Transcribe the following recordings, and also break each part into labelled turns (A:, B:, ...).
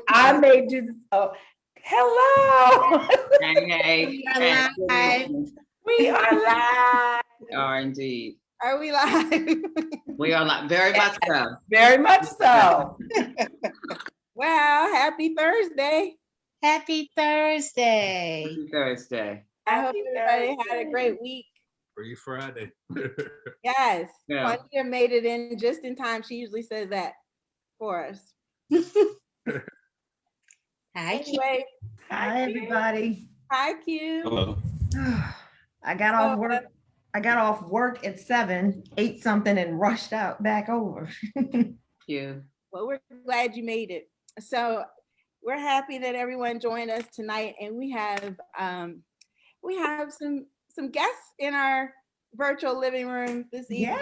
A: I may do this. Oh, hello.
B: Hey,
C: We are live.
A: We are live.
B: We are indeed.
C: Are we live?
B: We are live. Very much so.
A: Very much so.
C: Wow, happy Thursday.
D: Happy Thursday.
B: Happy Thursday.
C: I hope everybody had a great week.
E: Free Friday.
C: Yes.
B: Yeah.
C: Juanita made it in just in time. She usually says that for us.
D: Hi, Q.
C: Anyway,
A: Hi, everybody.
C: hi, Q.
E: Hello.
A: I got off work. I got off work at 7, ate something, and rushed out back over.
B: You.
C: Well, we're glad you made it. So we're happy that everyone joined us tonight, and we have some guests in our virtual living room this evening.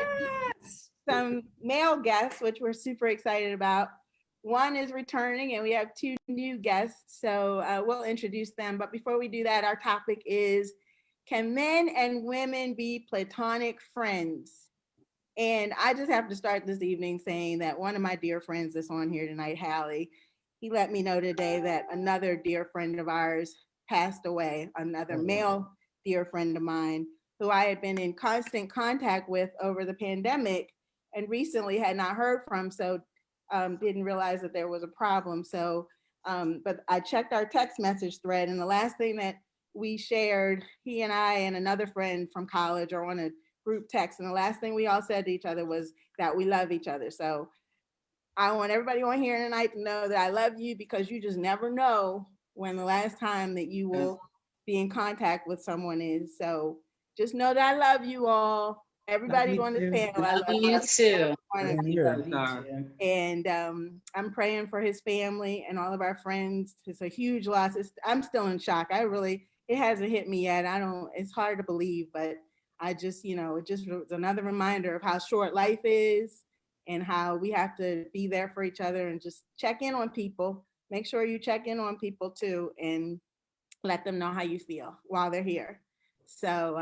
A: Yes.
C: Some male guests, which we're super excited about. One is returning, and we have 2 new guests, so we'll introduce them. But before we do that, our topic is, can men and women be platonic friends? And I just have to start this evening saying that one of my dear friends that's on here tonight, Hallie, he let me know today that another dear friend of ours passed away, another male dear friend of mine, who I had been in constant contact with over the pandemic and recently had not heard from, so didn't realize that there was a problem. So, but I checked our text message thread, and the last thing that we shared, he and I and another friend from college are on a group text, and the last thing we all said to each other was that we love each other. So I want everybody on here tonight to know that I love you, because you just never know when the last time that you will be in contact with someone is. So just know that I love you all. Everybody on this panel, I love
D: You too.
C: and I'm praying for his family and all of our friends. It's a huge loss. I'm still in shock. It hasn't hit me yet. It's hard to believe, but I just, it just was another reminder of how short life is and how we have to be there for each other and just check in on people. Make sure you check in on people too, and let them know how you feel while they're here. So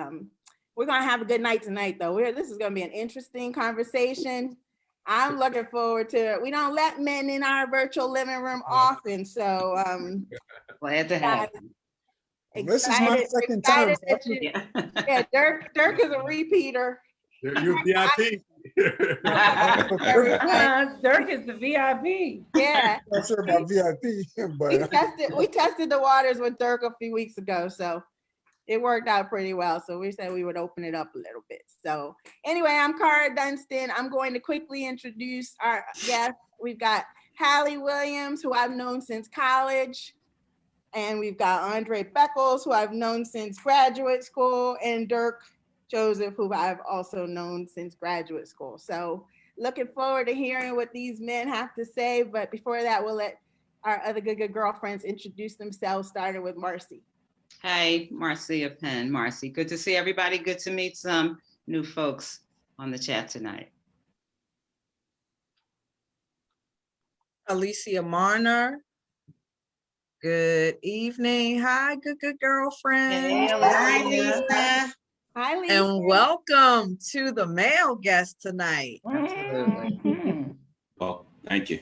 C: we're going to have a good night tonight, though. This is going to be an interesting conversation. I'm looking forward to it. We don't let men in our virtual living room often, so
B: Glad to have you.
F: This is my second time.
C: Yeah, Dirk is a repeater.
E: You're VIP.
A: Dirk is the VIP.
C: Yeah.
F: I'm not sure about VIP, but
C: We tested the waters with Dirk a few weeks ago, so it worked out pretty well. So we said we would open it up a little bit. So anyway, I'm Cara Dunstan. I'm going to quickly introduce our guests. We've got Hallie Williams, who I've known since college. And we've got Andre Beckles, who I've known since graduate school, and Dirk Joseph, who I've also known since graduate school. So looking forward to hearing what these men have to say. But before that, we'll let our other good girlfriends introduce themselves, starting with Marcy.
B: Hey, Marcia Penn. Marcy, good to see everybody. Good to meet some new folks on the chat tonight.
G: Alicia Marner. Good evening. Hi, good girlfriend.
D: Hi, Lisa.
C: Hi, Lisa.
G: And welcome to the male guest tonight.
B: Absolutely.
E: Well, thank you.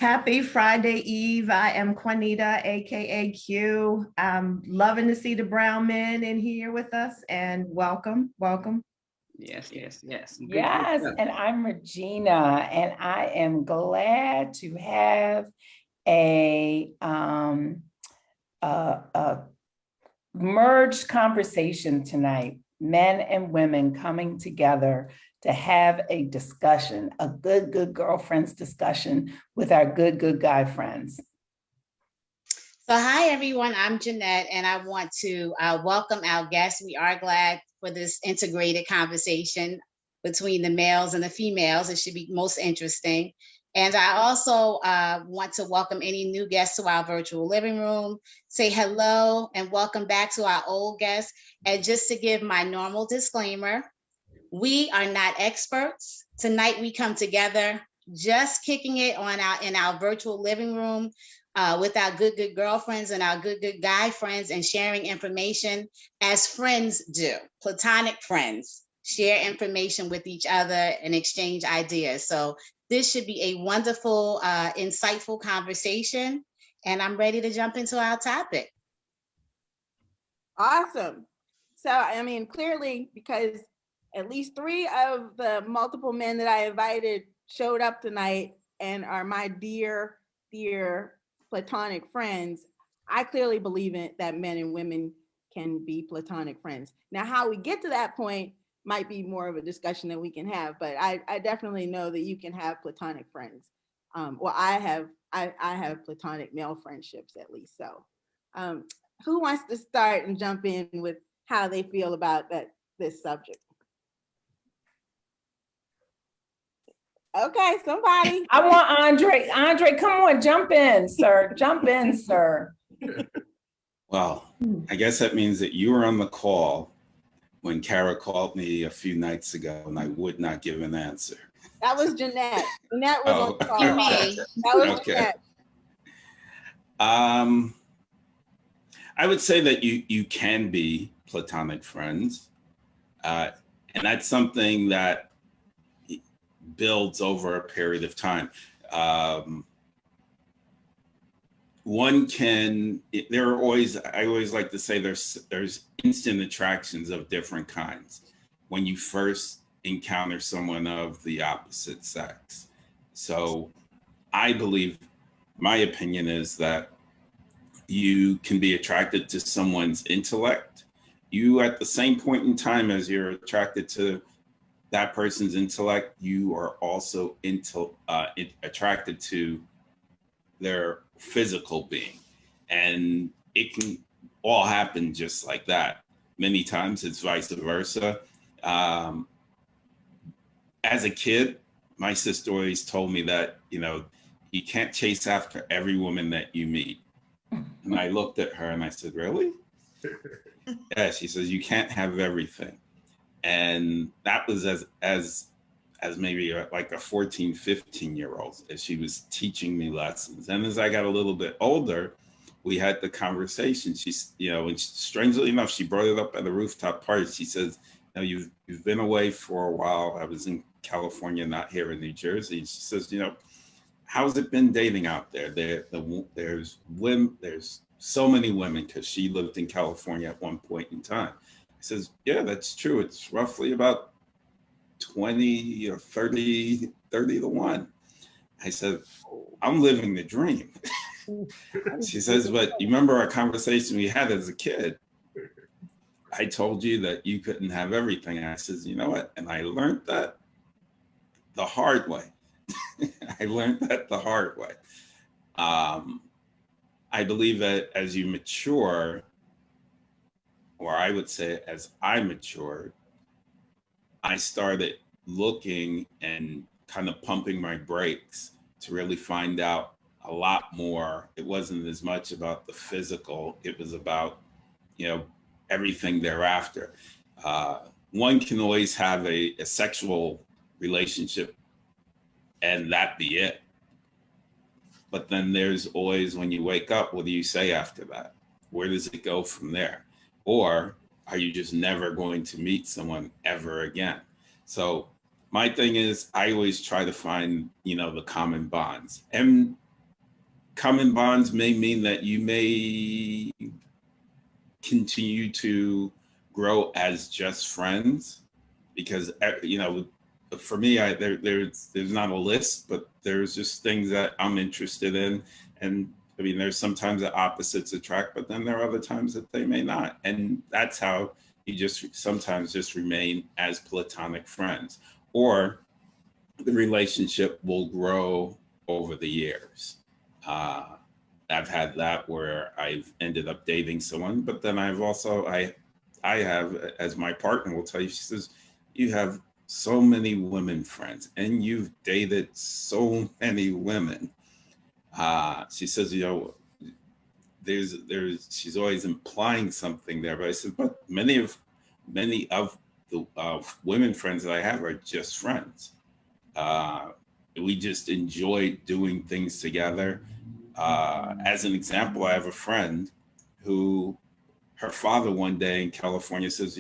A: Happy Friday Eve. I am Juanita, aka Q. I'm loving to see the brown men in here with us, and welcome.
B: Yes.
A: Yes, and I'm Regina, and I am glad to have a merged conversation tonight. Men and women coming together to have a discussion, a good girlfriends discussion with our good guy friends.
D: So hi, everyone. I'm Jeanette, and I want to welcome our guests. We are glad for this integrated conversation between the males and the females. It should be most interesting. And I also want to welcome any new guests to our virtual living room, say hello and welcome back to our old guests. And just to give my normal disclaimer, we are not experts. Tonight we come together just kicking it in our virtual living room with our good girlfriends and our good guy friends, and sharing information as friends do. Platonic friends share information with each other and exchange ideas. So this should be a wonderful, insightful conversation. And I'm ready to jump into our topic.
C: Awesome. So, I mean, clearly, because at least 3 of the multiple men that I invited showed up tonight and are my dear, dear platonic friends, I clearly believe in that men and women can be platonic friends. Now, how we get to that point might be more of a discussion that we can have, but I definitely know that you can have platonic friends. Well, I have platonic male friendships at least. So, who wants to start and jump in with how they feel about this subject? Okay, somebody.
A: I want Andre. Andre, come on, jump in, sir. Jump in, sir.
E: Well, I guess that means that you were on the call when Kara called me a few nights ago and I would not give an answer.
C: That was Jeanette. Jeanette was on the call.
D: You me.
C: That was
E: Okay.
C: Jeanette.
E: I would say that you can be platonic friends. And that's something that builds over a period of time. One can, there are always, I always like to say there's instant attractions of different kinds when you first encounter someone of the opposite sex. So I believe, my opinion is that you can be attracted to someone's intellect. You, at the same point in time as you're attracted to that person's intellect, you are also attracted to their physical being. And it can all happen just like that. Many times it's vice versa. As a kid, my sister always told me that, you can't chase after every woman that you meet. And I looked at her and I said, really? Yeah, she says, you can't have everything. And that was as maybe like a 14, 15-year-old, as she was teaching me lessons. And as I got a little bit older, we had the conversation. She's, and strangely enough, she brought it up at a rooftop party. She says, you've been away for a while. I was in California, not here in New Jersey. She says, how's it been dating out there? There's women, there's so many women, because she lived in California at one point in time. I says, yeah, that's true. It's roughly about 20 or 30 to 1. I said, I'm living the dream. She says, but you remember our conversation we had as a kid? I told you that you couldn't have everything. And I says, you know what? And I learned that the hard way. I learned that the hard way. I believe that as you mature, or I would say as I matured, I started looking and kind of pumping my brakes to really find out a lot more. It wasn't as much about the physical, it was about, everything thereafter. One can always have a sexual relationship and that be it. But then there's always, when you wake up, what do you say after that? Where does it go from there? Or are you just never going to meet someone ever again? So my thing is, I always try to find, the common bonds. And common bonds may mean that you may continue to grow as just friends, because, for me, there's not a list, but there's just things that I'm interested in. And I mean, there's sometimes that opposites attract, but then there are other times that they may not. And that's how you sometimes just remain as platonic friends, or the relationship will grow over the years. I've had that where I've ended up dating someone, but then I've also, I have, as my partner will tell you, she says, you have so many women friends and you've dated so many women. She says, she's always implying something there, but I said, but many of the women friends that I have are just friends. We just enjoy doing things together. As an example, I have a friend who, her father one day in California says,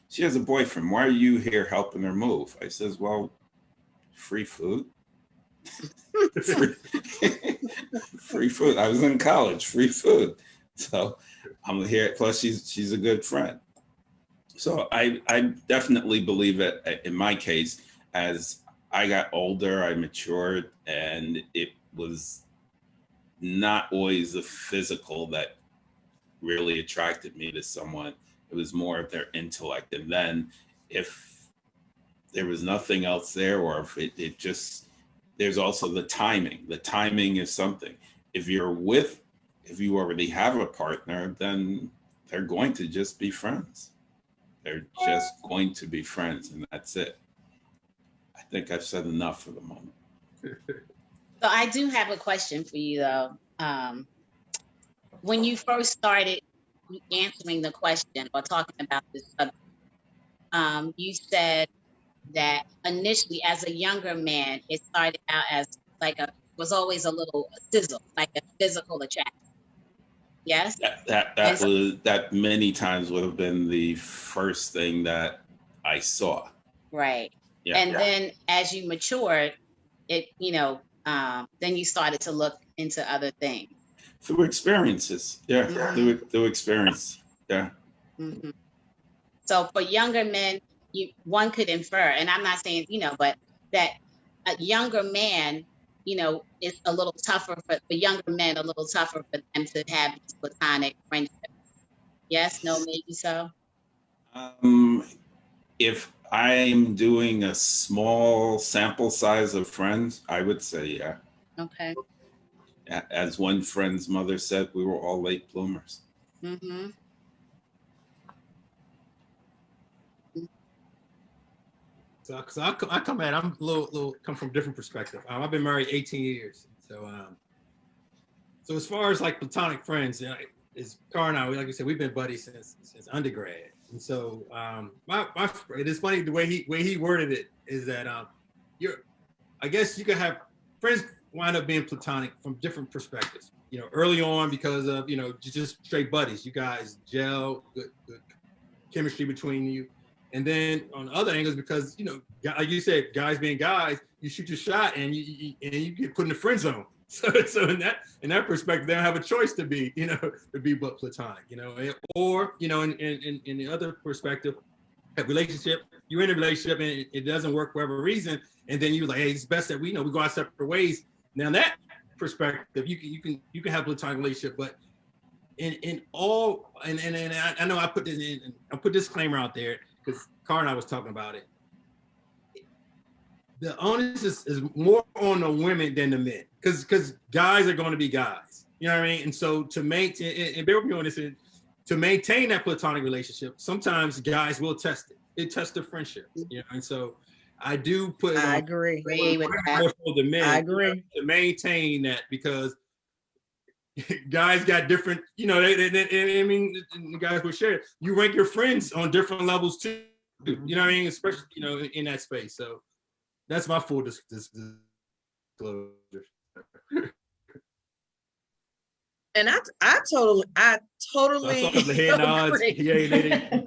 E: she has a boyfriend. Why are you here helping her move? I says, well, free food. free, free food. I was in college, free food. So I'm here. Plus, she's a good friend. So I definitely believe it. In my case, as I got older, I matured, and it was not always the physical that really attracted me to someone. It was more of their intellect. And then if there was nothing else there, or if it just, there's also the timing. The timing is something. If you already have a partner, then they're going to just be friends. They're just going to be friends, and that's it. I think I've said enough for the moment.
D: So I do have a question for you though. When you first started answering the question or talking about this subject, you said that initially as a younger man, it started out as like was always a little sizzle, like a physical attraction. Yes?
E: That many times would have been the first thing that I saw.
D: Right.
E: Yeah.
D: And then as you matured, it, then you started to look into other things.
E: Through experiences. Yeah.
D: Mhm.
E: Through experience. Yeah.
D: Mm-hmm. So for younger men, one could infer, and I'm not saying, but that a younger man, is a little tougher for younger men, a little tougher for them to have these platonic friendships. Yes, no, maybe so.
E: If I'm doing a small sample size of friends, I would say, yeah.
D: Okay.
E: As one friend's mother said, we were all late bloomers.
D: Mm-hmm.
H: So I come at, I'm a little come from a different perspective. I've been married 18 years. So as far as like platonic friends, is Car and I, like you said, we've been buddies since undergrad. And so it is funny the way he worded it is that I guess you could have friends wind up being platonic from different perspectives. Early on because of just straight buddies. You guys gel, good chemistry between you. And then on other angles, because like you said, guys being guys, you shoot your shot and you get put in the friend zone. So in that perspective, they don't have a choice to be but platonic, or in the other perspective, a relationship, you're in a relationship and it doesn't work for whatever reason, and then you're like, hey, it's best that we go our separate ways. Now that perspective, you can have a platonic relationship, but in all, and I know I put this in, I put this disclaimer out there because Car and I was talking about it. The onus is more on the women than the men, because guys are going to be guys. You know what I mean? And so to maintain, and bear with me on this, to maintain that platonic relationship, sometimes guys will test it. It tests the friendship. And so I do put it
G: I
H: on.
G: agree.
D: With that.
H: More so the men,
G: I agree.
H: to maintain that, because guys got different, I mean, the guys will share it. You rank your friends on different levels too. You know what I mean? Especially, in that space. So that's my full disclosure.
G: And I totally
H: I saw a couple of head nods.
G: agree.
H: Yeah,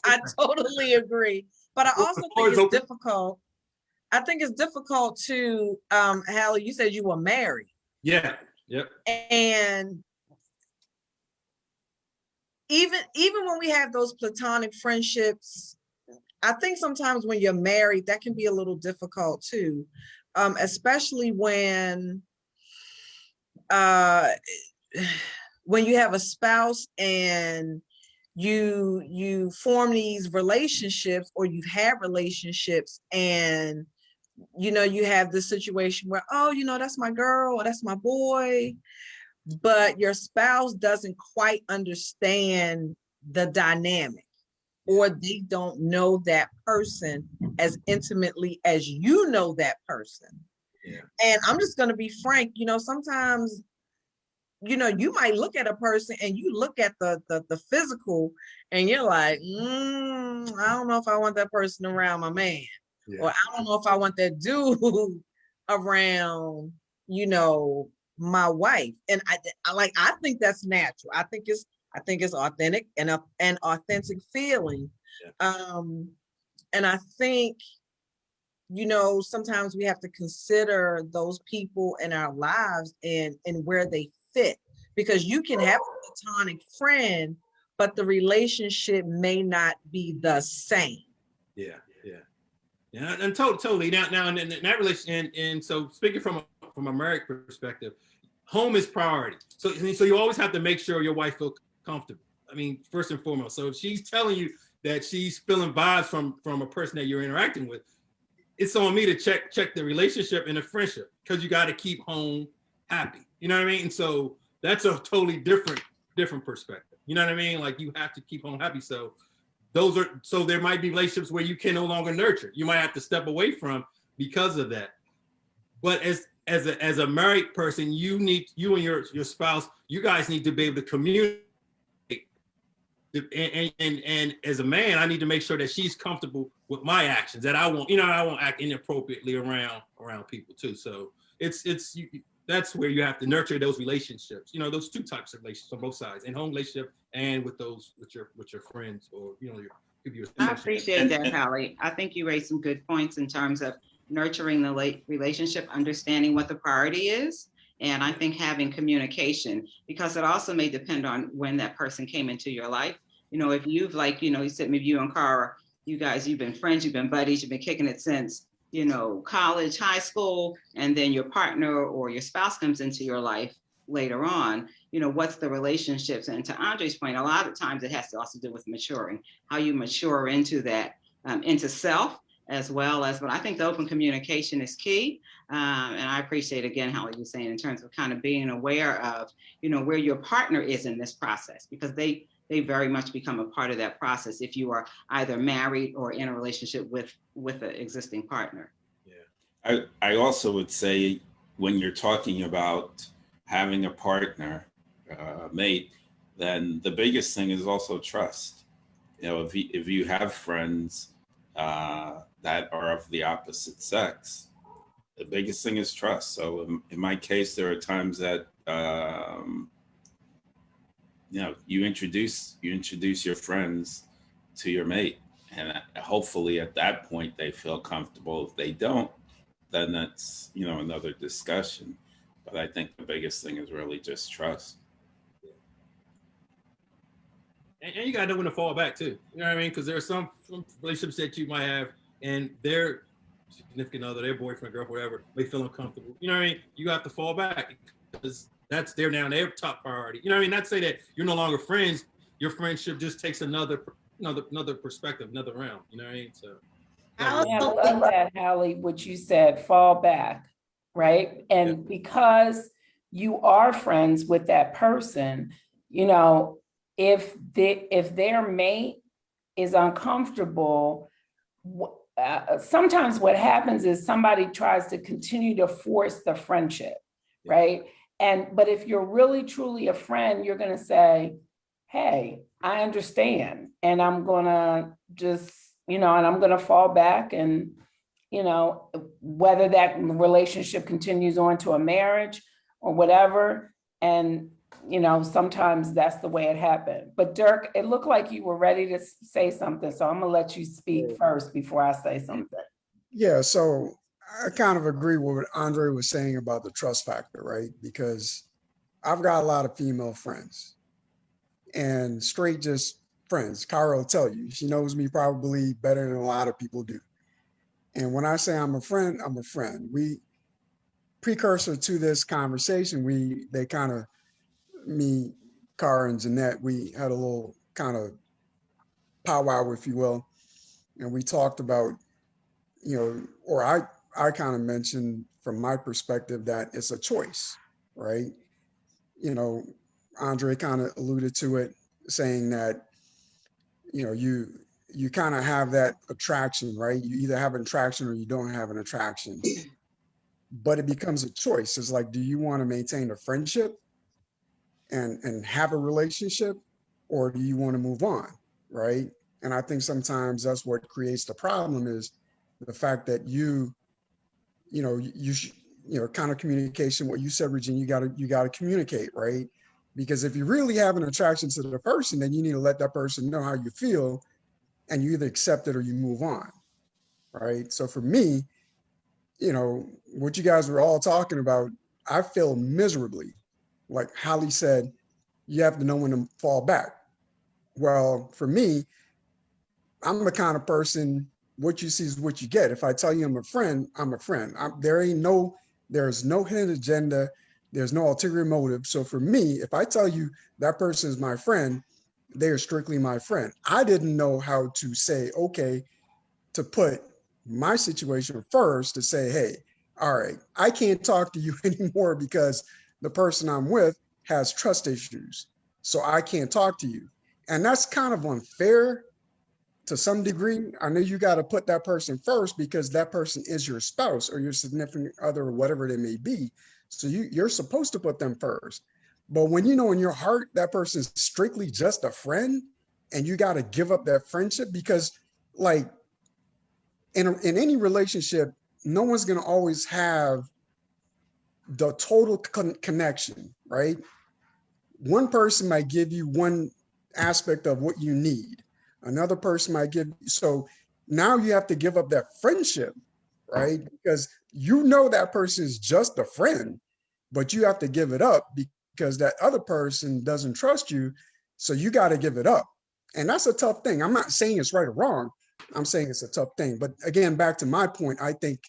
G: I totally agree. But I also think it's difficult. I think it's difficult to, Hallie, you said you were married.
H: Yeah. Yep.
G: And even when we have those platonic friendships, I think sometimes when you're married, that can be a little difficult too, especially when you have a spouse and you form these relationships, or you've had relationships, and you have this situation where, oh, that's my girl or that's my boy, but your spouse doesn't quite understand the dynamic, or they don't know that person as intimately as you know that person.
H: Yeah.
G: And I'm just going to be frank, sometimes, you might look at a person and you look at the physical and you're like, I don't know if I want that person around my man. Yeah. Or I don't know if I want that dude around, my wife. And I think that's natural. I think it's authentic and an authentic feeling. Yeah. And I think you know, sometimes we have to consider those people in our lives and where they fit, because you can have a platonic friend, but the relationship may not be the same.
H: Yeah, yeah, yeah, and totally. Now, in that relation, and so speaking from a married perspective, home is priority. So you always have to make sure your wife feels comfortable. I mean, first and foremost. So if she's telling you that she's feeling vibes from a person that you're interacting with, it's on me to check the relationship and the friendship, because you got to keep home happy. You know what I mean? And so that's a totally different perspective. You know what I mean? Like, you have to keep home happy. So there might be relationships where you can no longer nurture. You might have to step away from because of that. But as a married person, you and your spouse, you guys need to be able to communicate. And as a man, I need to make sure that she's comfortable with my actions, that I won't act inappropriately around people too. So that's where you have to nurture those relationships. You know, those two types of relationships on both sides, in home relationship and with your friends, or your people you're
B: I appreciate that, Holly. I think you raised some good points in terms of nurturing the relationship, understanding what the priority is, and I think having communication, because it also may depend on when that person came into your life. You know, if you've, like, you said maybe you and Cara, you've been friends, you've been buddies, you've been kicking it since, college, high school, and then your partner or your spouse comes into your life later on, what's the relationships? And to Andre's point, a lot of times it has to also do with maturing, how you mature into that, into self, as well as, but I think the open communication is key. And I appreciate, again, how you're saying in terms of kind of being aware of, where your partner is in this process, because they very much become a part of that process if you are either married or in a relationship with an existing partner.
E: Yeah. I also would say, when you're talking about having a partner, mate, then the biggest thing is also trust. If you have friends that are of the opposite sex, the biggest thing is trust. So in my case, there are times that you introduce your friends to your mate, and hopefully at that point they feel comfortable. If they don't, then that's another discussion. But I think the biggest thing is really just trust.
H: And you gotta know when to fall back too. You know what I mean? Because there are some relationships that you might have, and their significant other, their boyfriend, girlfriend, whatever, may feel uncomfortable. You know what I mean? You have to fall back, because that's their top priority. You know what I mean? Not to say that you're no longer friends. Your friendship just takes another perspective, another round. You know what I mean? So.
D: I
A: Yeah, I
D: also
A: love that, Hallie, what you said, fall back, right? And because you are friends with that person, if their mate is uncomfortable, sometimes what happens is somebody tries to continue to force the friendship, right? But if you're really truly a friend, you're going to say, hey, I understand, and I'm going to just, and I'm going to fall back, and whether that relationship continues on to a marriage or whatever. And sometimes that's the way it happened. But Dirk, it looked like you were ready to say something, so I'm gonna let you speak first before I say something.
F: Yeah, so I kind of agree with what Andre was saying about the trust factor, right? Because I've got a lot of female friends, and straight just friends. Cara will tell you, she knows me probably better than a lot of people do. And when I say I'm a friend, I'm a friend. Precursor to this conversation, me, Cara, and Jeanette, we had a little kind of powwow, if you will. And we talked about, or I kind of mentioned from my perspective that it's a choice, right? Andre kind of alluded to it, saying that, you kind of have that attraction, right? You either have an attraction or you don't have an attraction, but it becomes a choice. It's like, do you want to maintain a friendship and have a relationship, or do you want to move on, right? And I think sometimes that's what creates the problem, is the fact that kind of communication, what you said, Regina, you gotta communicate, right? Because if you really have an attraction to the person, then you need to let that person know how you feel, and you either accept it or you move on, right? So for me, you know, what you guys were all talking about, I feel miserably. Like Holly said, you have to know when to fall back. Well, for me, I'm the kind of person, what you see is what you get. If I tell you I'm a friend, I'm a friend. There's no hidden agenda. There's no ulterior motive. So for me, if I tell you that person is my friend, they are strictly my friend. I didn't know how to say, okay, to put my situation first to say, hey, all right, I can't talk to you anymore because the person I'm with has trust issues. So I can't talk to you. And that's kind of unfair to some degree. I know you got to put that person first because that person is your spouse or your significant other or whatever they may be. So you're supposed to put them first. But when you know in your heart that person is strictly just a friend and you got to give up that friendship because like in any relationship, no one's going to always have the total connection, right? One person might give you one aspect of what you need. Another person might give, so now you have to give up that friendship, right? Because you know that person is just a friend, but you have to give it up because that other person doesn't trust you. So you got to give it up. And that's a tough thing. I'm not saying it's right or wrong. I'm saying it's a tough thing. But again, back to my point, I think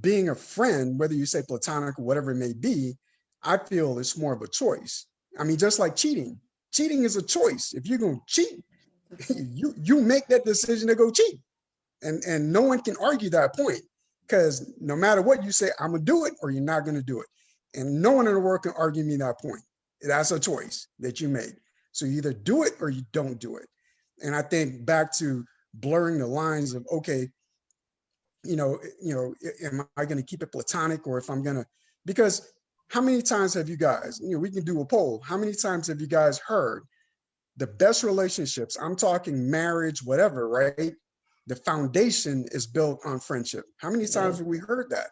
F: being a friend, whether you say platonic or whatever it may be, I feel it's more of a choice. I mean, just like cheating. Cheating is a choice. If you're going to cheat, you make that decision to go cheat. And no one can argue that point because no matter what you say, I'm going to do it or you're not going to do it. And no one in the world can argue me that point. That's a choice that you make. So you either do it or you don't do it. And I think back to blurring the lines of, okay, am I going to keep it platonic or if I'm going to, because how many times have you guys, we can do a poll. How many times have you guys heard the best relationships? I'm talking marriage, whatever, right? The foundation is built on friendship. How many times have we heard that?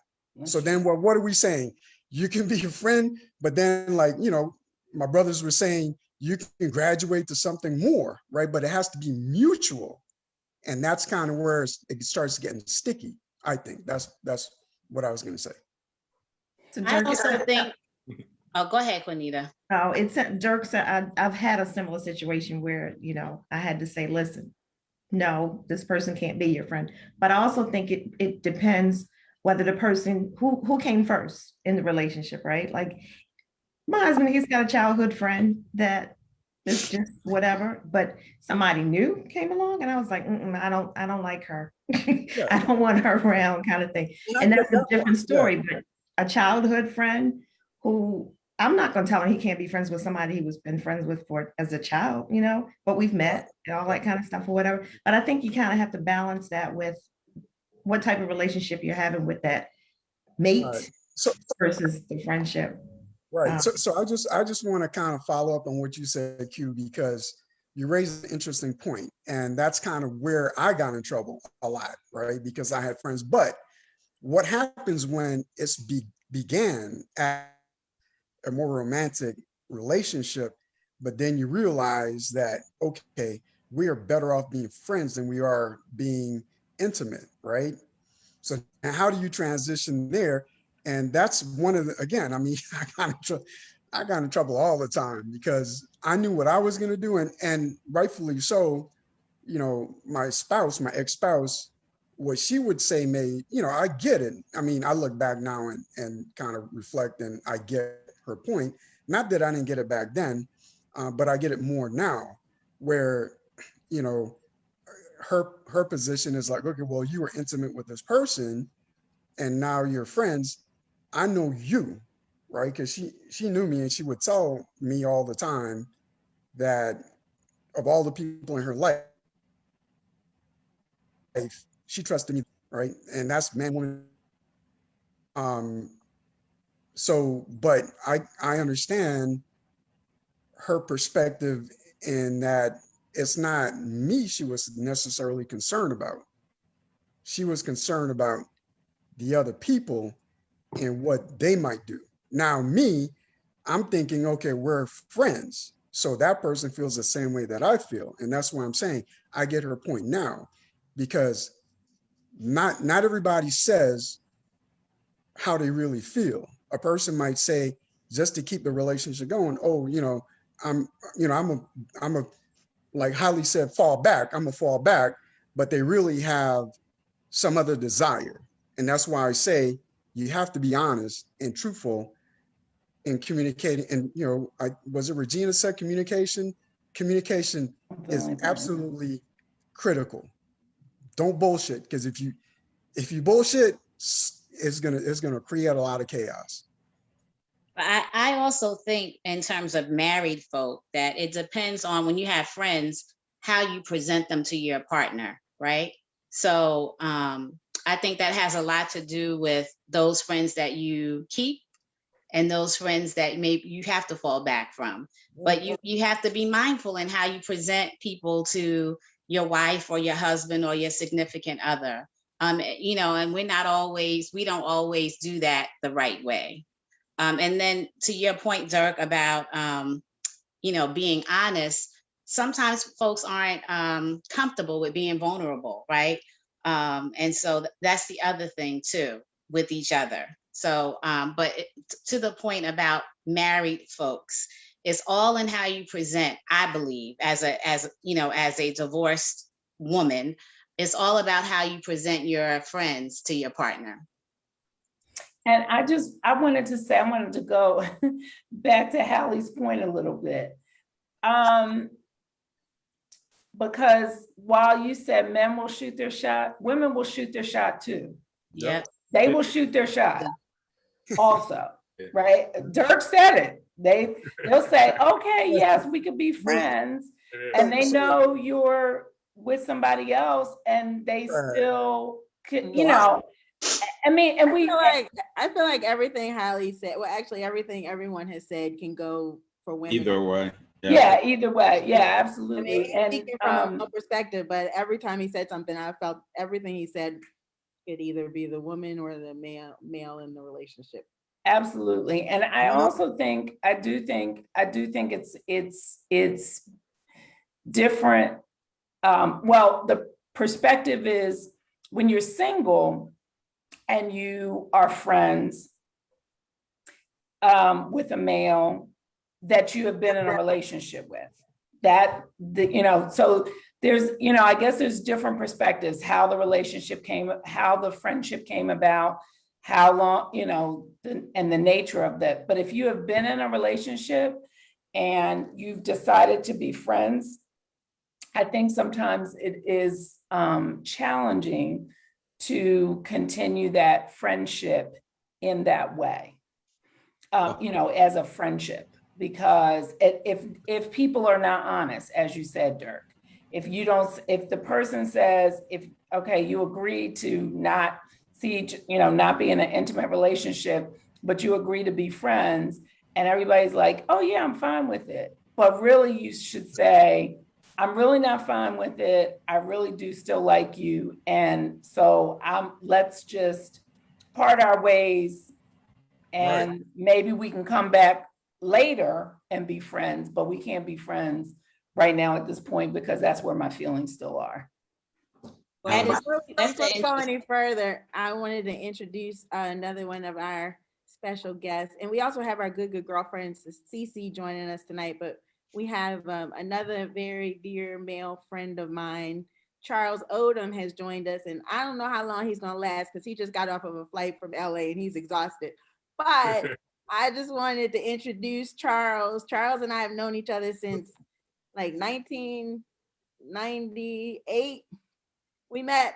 F: So then what are we saying? You can be a friend, but then my brothers were saying, you can graduate to something more, right? But it has to be mutual. And that's kind of where it starts getting sticky. I think that's what I was going to say.
D: I also think, oh, go ahead, Juanita.
I: Oh, it's Dirk said, I've had a similar situation where, I had to say, listen, no, this person can't be your friend. But I also think it depends whether the person who came first in the relationship, right? Like my husband, he's got a childhood friend that is just whatever, but somebody new came along and I was like, I don't like her. I don't want her around kind of thing. And that's a different story, but a childhood friend who I'm not going to tell him he can't be friends with somebody he was been friends with for as a child, but we've met and all that kind of stuff or whatever. But I think you kind of have to balance that with what type of relationship you're having with that mate versus the friendship.
F: Right. So I just want to kind of follow up on what you said, Q, because you raised an interesting point. And that's kind of where I got in trouble a lot, right? Because I had friends. But what happens when it's began at a more romantic relationship, but then you realize that, okay, we are better off being friends than we are being intimate, right? So how do you transition there? And that's one of the, again, I mean, I got in trouble all the time because I knew what I was going to do. And rightfully so, my ex-spouse, what she would say made, I get it. I mean, I look back now and kind of reflect and I get her point. Not that I didn't get it back then, but I get it more now where, her position is like, okay, well, you were intimate with this person and now you're friends. I know you, right? Because she knew me and she would tell me all the time that of all the people in her life, she trusted me, right? And that's man, woman. So, but I understand her perspective in that it's not me she was necessarily concerned about. She was concerned about the other people and what they might do. Now, me, I'm thinking, okay, we're friends. So that person feels the same way that I feel. And that's why I'm saying I get her point now, because not everybody says how they really feel. A person might say, just to keep the relationship going, oh, I'm a, like Holly said, fall back. I'm a fall back, but they really have some other desire. And that's why I say you have to be honest and truthful in communicating. And, was it Regina said communication? Communication is absolutely critical. Don't bullshit, because if you bullshit, it's gonna create a lot of chaos.
D: I also think in terms of married folk that it depends on, when you have friends, how you present them to your partner, right? So I think that has a lot to do with those friends that you keep and those friends that maybe you have to fall back from. But you have to be mindful in how you present people to your wife or your husband or your significant other. And we don't always do that the right way. And then to your point, Dirk, about being honest, sometimes folks aren't comfortable with being vulnerable, right? And so that's the other thing too, with each other. So, to the point about married folks, it's all in how you present. I believe, as a divorced woman, it's all about how you present your friends to your partner.
A: And I wanted to go back to Hallie's point a little bit. Because while you said men will shoot their shot, women will shoot their shot too.
D: Yeah.
A: They will shoot their shot also, right? Dirk said it. They'll say, okay, yes, we could be friends. And they know you're with somebody else and they still could, I mean, and
C: I feel like everything Holly said, well, actually everything everyone has said can go for women.
E: Either way.
A: Yeah, either way. Yeah, absolutely.
C: I mean, he's speaking from a male perspective, but every time he said something, I felt everything he said could either be the woman or the male in the relationship.
A: Absolutely. And I also think, I do think it's different. Well, the perspective is when you're single and you are friends with a male that you have been in a relationship with, so there's, I guess there's different perspectives, how the relationship how the friendship came about, how long, and the nature of that. But if you have been in a relationship and you've decided to be friends, I think sometimes it is challenging to continue that friendship in that way, as a friendship. Because if people are not honest, as you said, Dirk, if the person says, you agree to not not be in an intimate relationship, but you agree to be friends, and everybody's like, oh yeah, I'm fine with it. But really you should say, I'm really not fine with it. I really do still like you. And so let's just part our ways, and maybe we can come back later and be friends, but we can't be friends right now at this point because that's where my feelings still are.
C: Before we go any further, I wanted to introduce another one of our special guests, and we also have our good girlfriends, Cece, joining us tonight. But we have another very dear male friend of mine, Charles Odom, has joined us, and I don't know how long he's gonna last because he just got off of a flight from LA and he's exhausted. But I just wanted to introduce Charles. Charles and I have known each other since like 1998. We met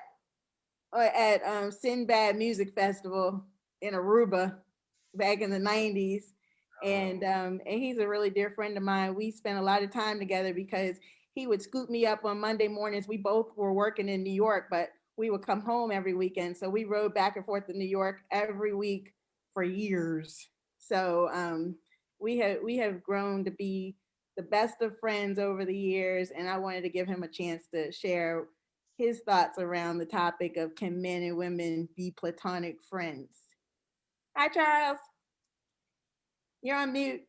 C: at Sinbad Music Festival in Aruba back in the 90s. And he's a really dear friend of mine. We spent a lot of time together because he would scoop me up on Monday mornings. We both were working in New York, but we would come home every weekend. So we rode back and forth to New York every week for years. So we have grown to be the best of friends over the years. And I wanted to give him a chance to share his thoughts around the topic of, can men and women be platonic friends? Hi, Charles. You're on mute.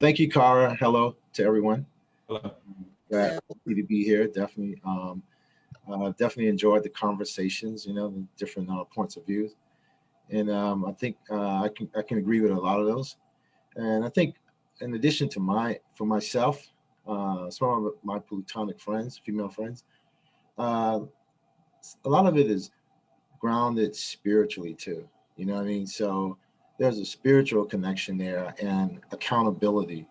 J: Thank you, Cara. Hello to everyone.
E: Hello.
J: Glad to be here, definitely. Definitely enjoyed the conversations, the different points of view. And I think I can agree with a lot of those. And I think in addition to for myself, some of my Platonic friends, female friends, uh, a lot of it is grounded spiritually too. You know what I mean? So there's a spiritual connection there and accountability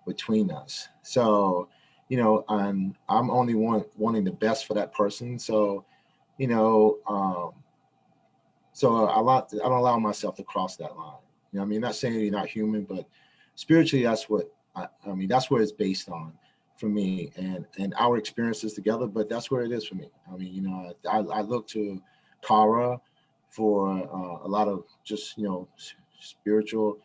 J: between us. So, I'm only wanting the best for that person. So, you know, um, so I don't allow myself to cross that line. I mean, not saying you're not human, but spiritually, that's what I mean. That's where it's based on for me and our experiences together. But that's where it is for me. I mean, I look to Kara for a lot of just spiritual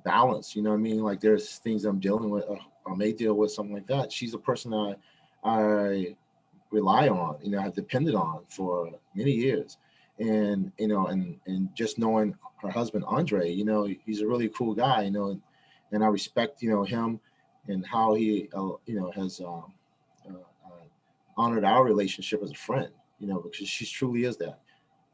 J: balance. You know what I mean? Like there's things I'm dealing with, or may deal with something like that. She's a person I rely on. Have depended on for many years and and just knowing her husband Andre, he's a really cool guy, and I respect him and how he has honored our relationship as a friend, because she truly is that.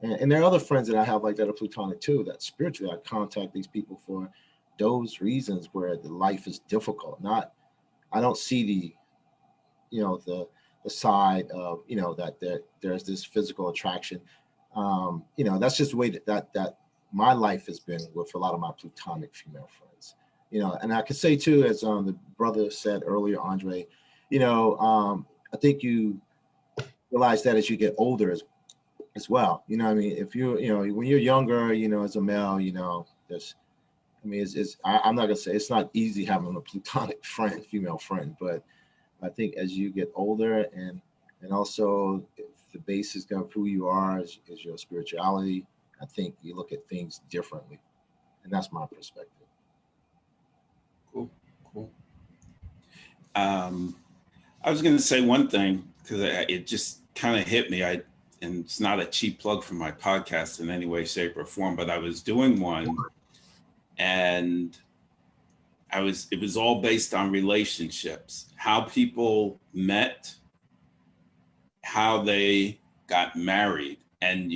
J: And there are other friends that I have like that are Platonic too, that spiritually I contact these people for those reasons where the life is difficult. Not I don't see the side of that there's this physical attraction. That's just the way that my life has been with a lot of my Platonic female friends. And I could say too, as the brother said earlier, Andre, I think you realize that as you get older as well. I mean, if when you're younger, as a male, there's I mean, I'm not gonna say it's not easy having a Platonic friend, female friend, but I think as you get older and also if the basis of who you are is your spirituality, I think you look at things differently. And that's my perspective.
E: Cool, cool. I was going to say one thing because it just kind of hit me. And it's not a cheap plug for my podcast in any way, shape, or form, but I was doing one, and it was all based on relationships, how people met, how they got married, and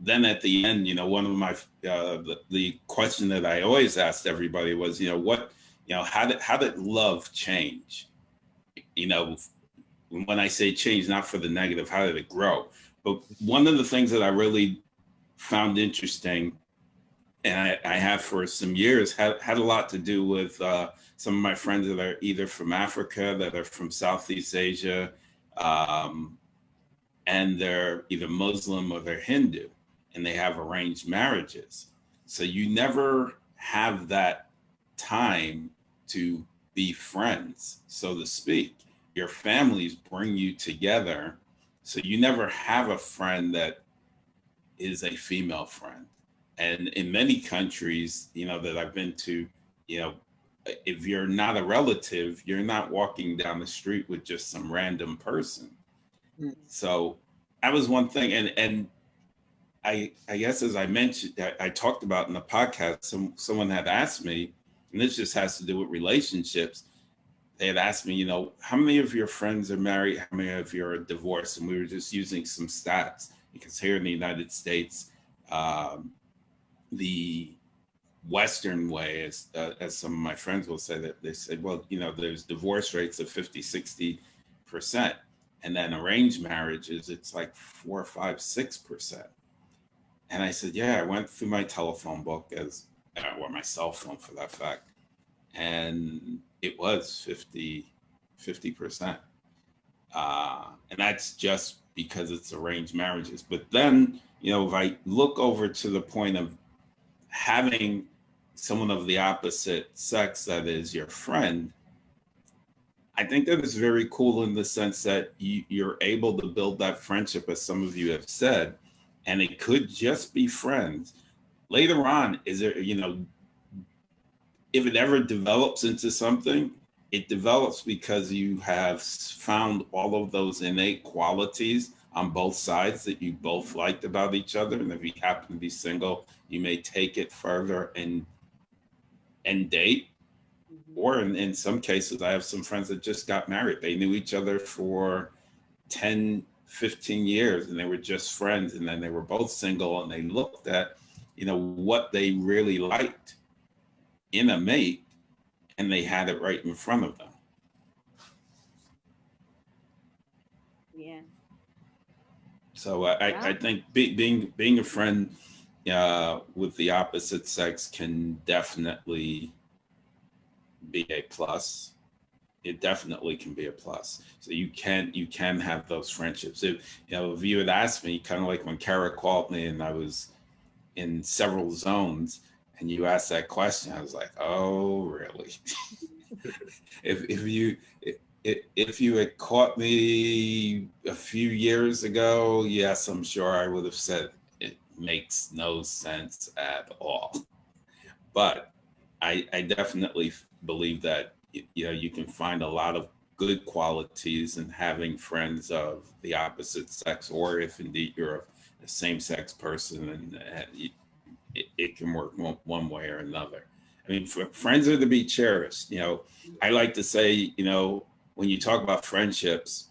E: then at the end, one of my the question that I always asked everybody was, how did love change? When I say change, not for the negative, how did it grow? But one of the things that I really found interesting, and I have for some years, had a lot to do with some of my friends that are either from Africa, that are from Southeast Asia, and they're either Muslim or they're Hindu, and they have arranged marriages. So you never have that time to be friends, so to speak. Your families bring you together. So you never have a friend that is a female friend. And in many countries, that I've been to, if you're not a relative, you're not walking down the street with just some random person. So that was one thing. And I guess as I mentioned, I talked about in the podcast, someone had asked me, and this just has to do with relationships. They had asked me, how many of your friends are married? How many of you are divorced? And we were just using some stats because here in the United States, the Western way, as some of my friends will say, that they said, well, there's divorce rates of 50, 60%. And then arranged marriages, it's like 4, 5, 6%. And I said, yeah, I went through my telephone book or my cell phone for that fact. And it was 50%. And that's just because it's arranged marriages. But then, if I look over to the point of having someone of the opposite sex that is your friend, I think that is very cool in the sense that you're able to build that friendship, as some of you have said, and it could just be friends. Later on, is there, if it ever develops into something, it develops because you have found all of those innate qualities on both sides that you both liked about each other. And if you happen to be single, you may take it further and date. Or in some cases, I have some friends that just got married. They knew each other for 10, 15 years and they were just friends, and then they were both single, and they looked at, what they really liked in a mate, and they had it right in front of them.
C: Yeah.
E: So I think being a friend with the opposite sex can definitely be a plus. It definitely can be a plus. So you can have those friendships. If you had asked me, kind of like when Kara called me and I was in several zones, and you asked that question, I was like, oh, really? If you had caught me a few years ago, yes, I'm sure I would have said it makes no sense at all. But I definitely believe that you can find a lot of good qualities in having friends of the opposite sex, or if indeed you're a same-sex person, and it can work one way or another. I mean, friends are to be cherished. I like to say, when you talk about friendships,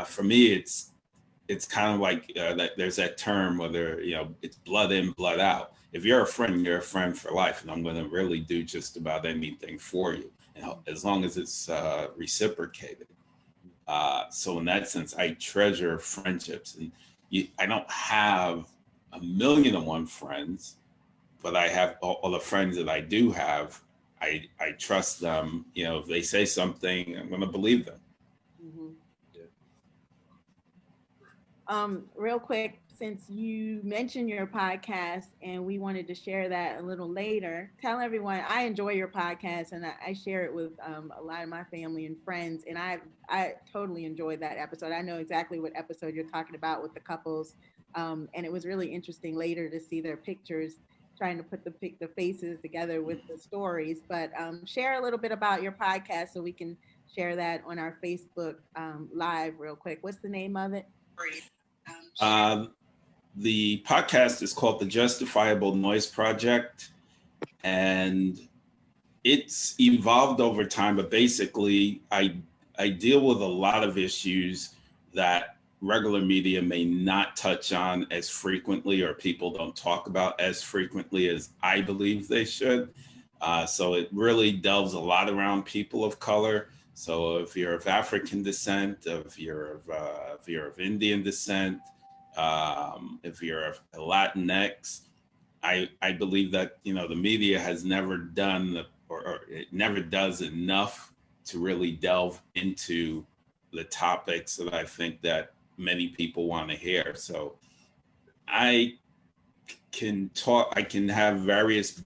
E: for me, it's kind of like that. There's that term, whether it's blood in, blood out. If you're a friend, you're a friend for life, and I'm going to really do just about anything for you, and as long as it's reciprocated. So in that sense, I treasure friendships, and I don't have 1,000,001 friends, but I have all the friends that I do have. I trust them. If they say something, I'm going to believe them.
C: Mhm. Real quick, since you mentioned your podcast and we wanted to share that a little later, tell everyone I enjoy your podcast, and I share it with a lot of my family and friends, and I totally enjoyed that episode. I know exactly what episode you're talking about with the couples, and it was really interesting later to see their pictures, trying to put the faces together with the stories. But share a little bit about your podcast so we can share that on our Facebook live real quick. What's the name of it?
E: The podcast is called The Justifiable Noise Project, and it's evolved over time, but basically I deal with a lot of issues that regular media may not touch on as frequently, or people don't talk about as frequently as I believe they should. So it really delves a lot around people of color. So if you're of African descent, if you're of Indian descent, if you're of Latinx, I believe that the media has never done or it never does enough to really delve into the topics that I think that many people want to hear. So I can have various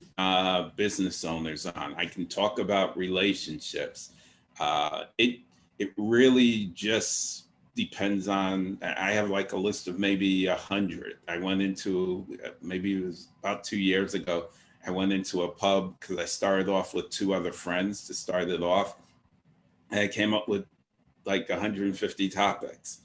E: business owners on. I can talk about relationships. It really just depends on. I have like a list of maybe 100. I went into, maybe it was about 2 years ago, I went into a pub because I started off with 2 other friends to start it off. And I came up with like 150 topics,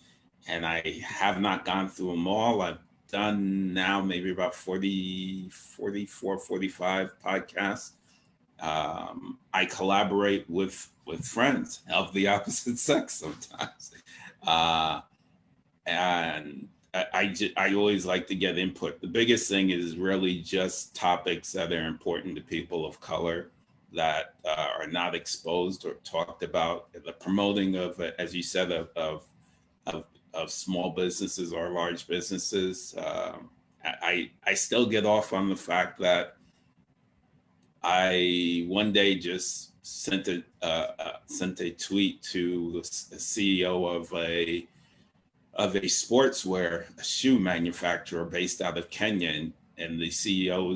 E: and I have not gone through them all. I've done now maybe about 40, 44, 45 podcasts. I collaborate with friends of the opposite sex sometimes. And I always like to get input. The biggest thing is really just topics that are important to people of color that are not exposed or talked about. The promoting of, as you said, of small businesses or large businesses. I still get off on the fact that I one day just sent a tweet to the CEO of a sportswear shoe manufacturer based out of Kenya, and the CEO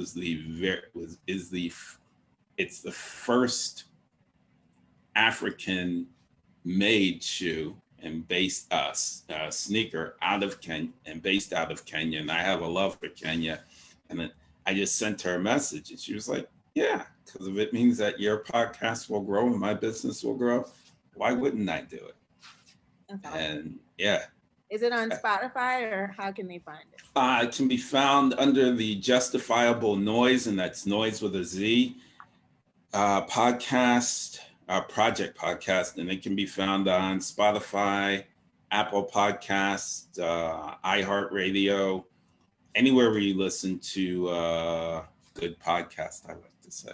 E: it's the first African made shoe and based sneaker out of Kenya and based out of Kenya. And I have a love for Kenya. And then I just sent her a message, and she was like, yeah, because if it means that your podcast will grow and my business will grow, why wouldn't I do it?
C: That's awesome.
E: And yeah.
C: Is it on Spotify, or how can they find it?
E: It can be found under the Justifiable Noise, and that's Noise with a Z podcast, project podcast, and it can be found on Spotify, Apple Podcasts, iHeartRadio, anywhere where you listen to good podcasts, I like to say.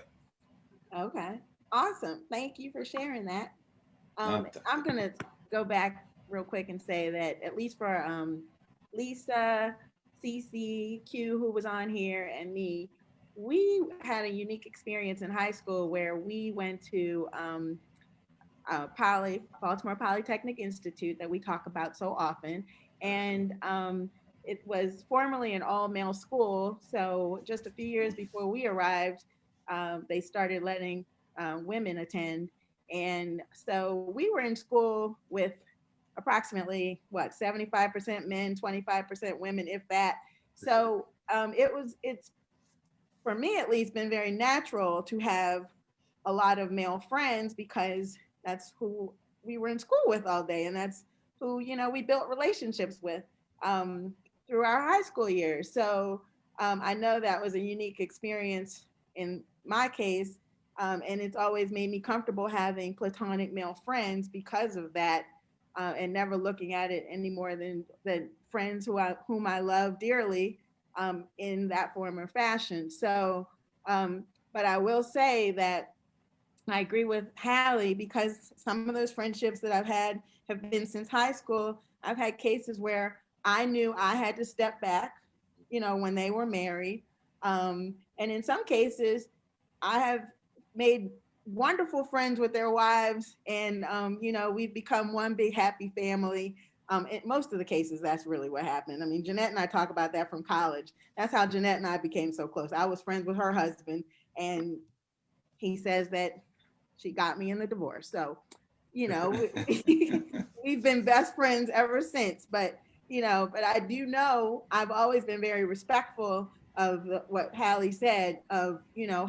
C: Okay, awesome. Thank you for sharing that.
E: Not that-
C: I'm gonna go back real quick and say that at least for Lisa, Cece, Q, who was on here, and me, we had a unique experience in high school where we went to Baltimore Polytechnic Institute that we talk about so often. And it was formerly an all male school. So just a few years before we arrived, they started letting women attend. And so we were in school with approximately what, 75% men, 25% women, if that. So it's for me at least been very natural to have a lot of male friends because that's who we were in school with all day, and that's who we built relationships with through our high school years. So I know that was a unique experience in my case, and it's always made me comfortable having platonic male friends because of that, and never looking at it any more than friends whom I love dearly in that form or fashion. So, but I will say that I agree with Hallie because some of those friendships that I've had have been since high school. I've had cases where I knew I had to step back, when they were married. And in some cases, I have made wonderful friends with their wives, and we've become one big happy family. In most of the cases, that's really what happened. I mean, Jeanette and I talk about that from college. That's how Jeanette and I became so close. I was friends with her husband, and he says that she got me in the divorce. So, we've been best friends ever since. But I do know I've always been very respectful of what Hallie said of,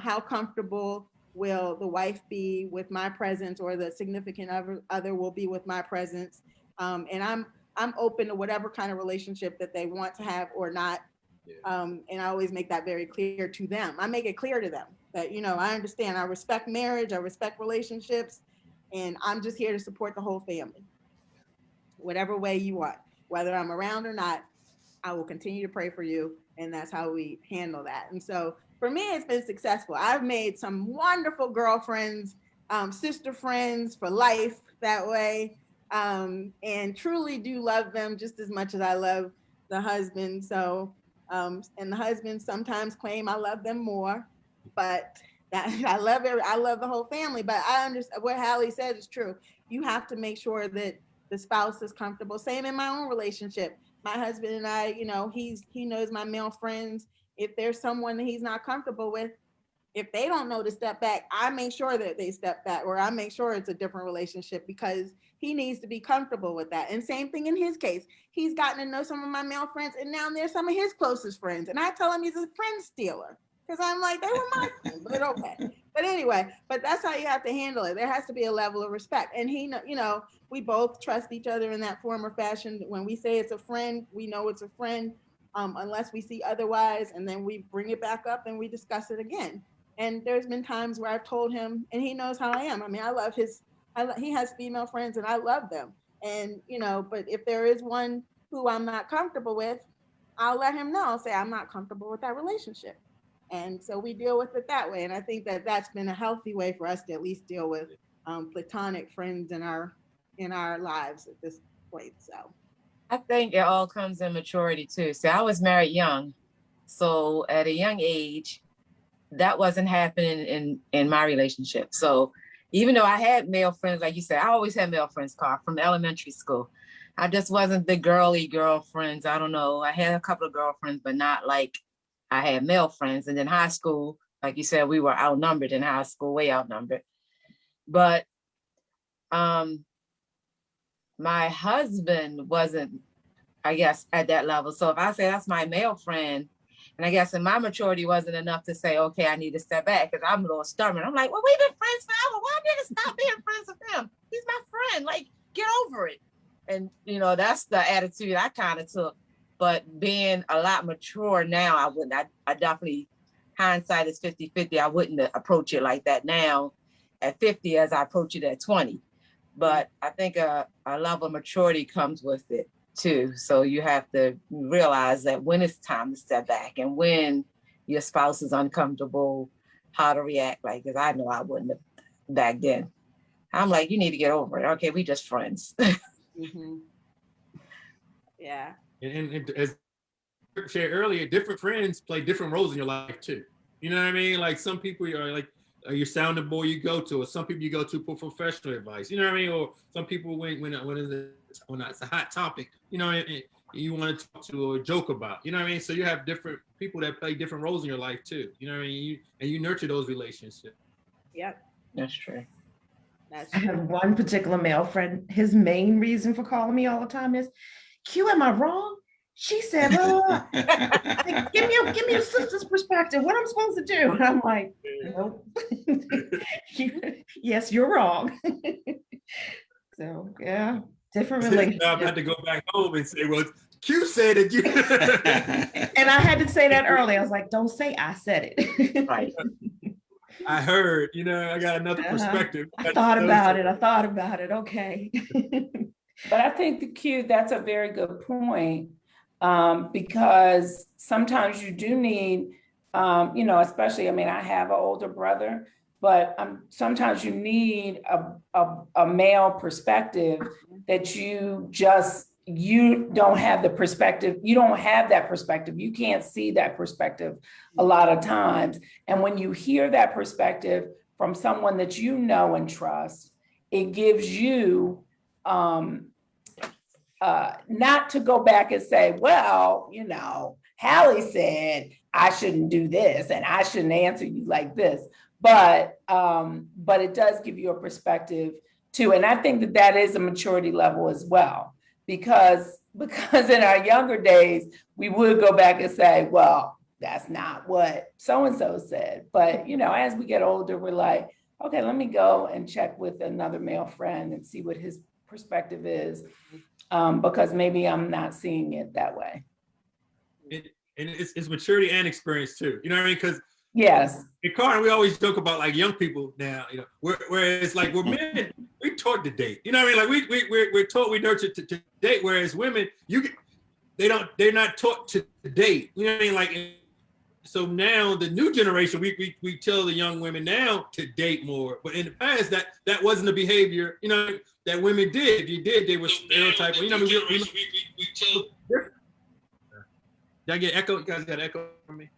C: how comfortable will the wife be with my presence, or the significant other will be with my presence. And I'm open to whatever kind of relationship that they want to have or not. And I always make that very clear to them. I make it clear to them that, I understand, I respect marriage, I respect relationships, and I'm just here to support the whole family. Whatever way you want, whether I'm around or not, I will continue to pray for you. And that's how we handle that. And so for me, it's been successful. I've made some wonderful girlfriends, sister friends for life that way, and truly do love them just as much as I love the husband. So, and the husbands sometimes claim I love them more, but that I love the whole family. But I understand what Hallie said is true. You have to make sure that the spouse is comfortable. Same in my own relationship. My husband and I, he knows my male friends. If there's someone that he's not comfortable with, if they don't know to step back, I make sure that they step back, or I make sure it's a different relationship because he needs to be comfortable with that. And same thing in his case. He's gotten to know some of my male friends, and now they're some of his closest friends. And I tell him he's a friend stealer because I'm like, they were my friends, but okay. But anyway, but that's how you have to handle it. There has to be a level of respect. And he, we both trust each other in that form or fashion. When we say it's a friend, we know it's a friend, unless we see otherwise. And then we bring it back up and we discuss it again. And there's been times where I've told him, and he knows how I am. I mean, I love he has female friends and I love them. And, but if there is one who I'm not comfortable with, I'll let him know. I'll say, I'm not comfortable with that relationship. And so we deal with it that way. And I think that that's been a healthy way for us to at least deal with platonic friends in our lives at this point. So
K: I think it all comes in maturity too. So I was married young. So at a young age, that wasn't happening in my relationship. So even though I had male friends, like you said, I always had male friends, Carl, from elementary school. I just wasn't the girly girlfriends. I don't know. I had a couple of girlfriends, but not like I had male friends. And then high school, like you said, we were outnumbered in high school, way outnumbered. But my husband wasn't, I guess, at that level. So if I say that's my male friend, and I guess in my maturity wasn't enough to say, okay, I need to step back because I'm a little stubborn. I'm like, well, we've been friends forever. Why did it stop being friends with him? He's my friend. Like, get over it. And, that's the attitude I kind of took. But being a lot mature now, I wouldn't. I definitely, hindsight is 50-50. I wouldn't approach it like that now at 50 as I approach it at 20. but I think a level of maturity comes with it too. So you have to realize that when it's time to step back and when your spouse is uncomfortable, how to react. Like, because I know I wouldn't have back then. I'm like, you need to get over it. Okay, we just friends.
C: Yeah.
H: And as shared earlier, different friends play different roles in your life too. You know what I mean? Like some people are like your sounding boy you go to, or some people you go to for professional advice. You know what I mean? Or some people when it's a hot topic, you know, and you want to talk to or joke about. You know what I mean? So you have different people that play different roles in your life too. You know what I mean? You nurture those relationships.
C: Yep.
K: That's true.
C: That's
I: I
C: true.
I: have one particular male friend. His main reason for calling me all the time is, Q, am I wrong? She said, well, like, give me your sister's perspective. What I'm supposed to do? And I'm like, nope. Yes, you're wrong. So yeah, different
H: I had
I: relationships.
H: to go back home and say, well, Q said it. You.
I: And I had to say that earlier. I was like, don't say I said it.
K: Right.
H: I heard, you know, I got another perspective.
I: I thought about it. Okay.
A: But I think the Q, that's a very good point, because sometimes you do need, you know, especially, I mean, I have an older brother, but sometimes you need a male perspective that you don't have the perspective. You don't have that perspective. You can't see that perspective a lot of times. And when you hear that perspective from someone that you know and trust, it gives you, not to go back and say, well, you know, Hallie said I shouldn't do this and I shouldn't answer you like this, but it does give you a perspective too. And I think that that is a maturity level as well, because in our younger days, we would go back and say, well, that's not what so-and-so said. But, you know, as we get older, we're like, okay, let me go and check with another male friend and see what his perspective is, because maybe I'm not seeing it that way.
H: And it's maturity and experience too. You know what I mean? Because
A: yes,
H: in Carter, we always joke about like young people now. You know, whereas like we're men, we taught to date. You know what I mean? Like we're taught, we nurtured to date. Whereas women, they're not taught to date. You know what I mean? Like. So now the new generation, we tell the young women now to date more, but in the past that wasn't the behavior, you know, that women did. If you did, they were stereotyped. You know, we tell. Did I get echo? You guys got echo from me?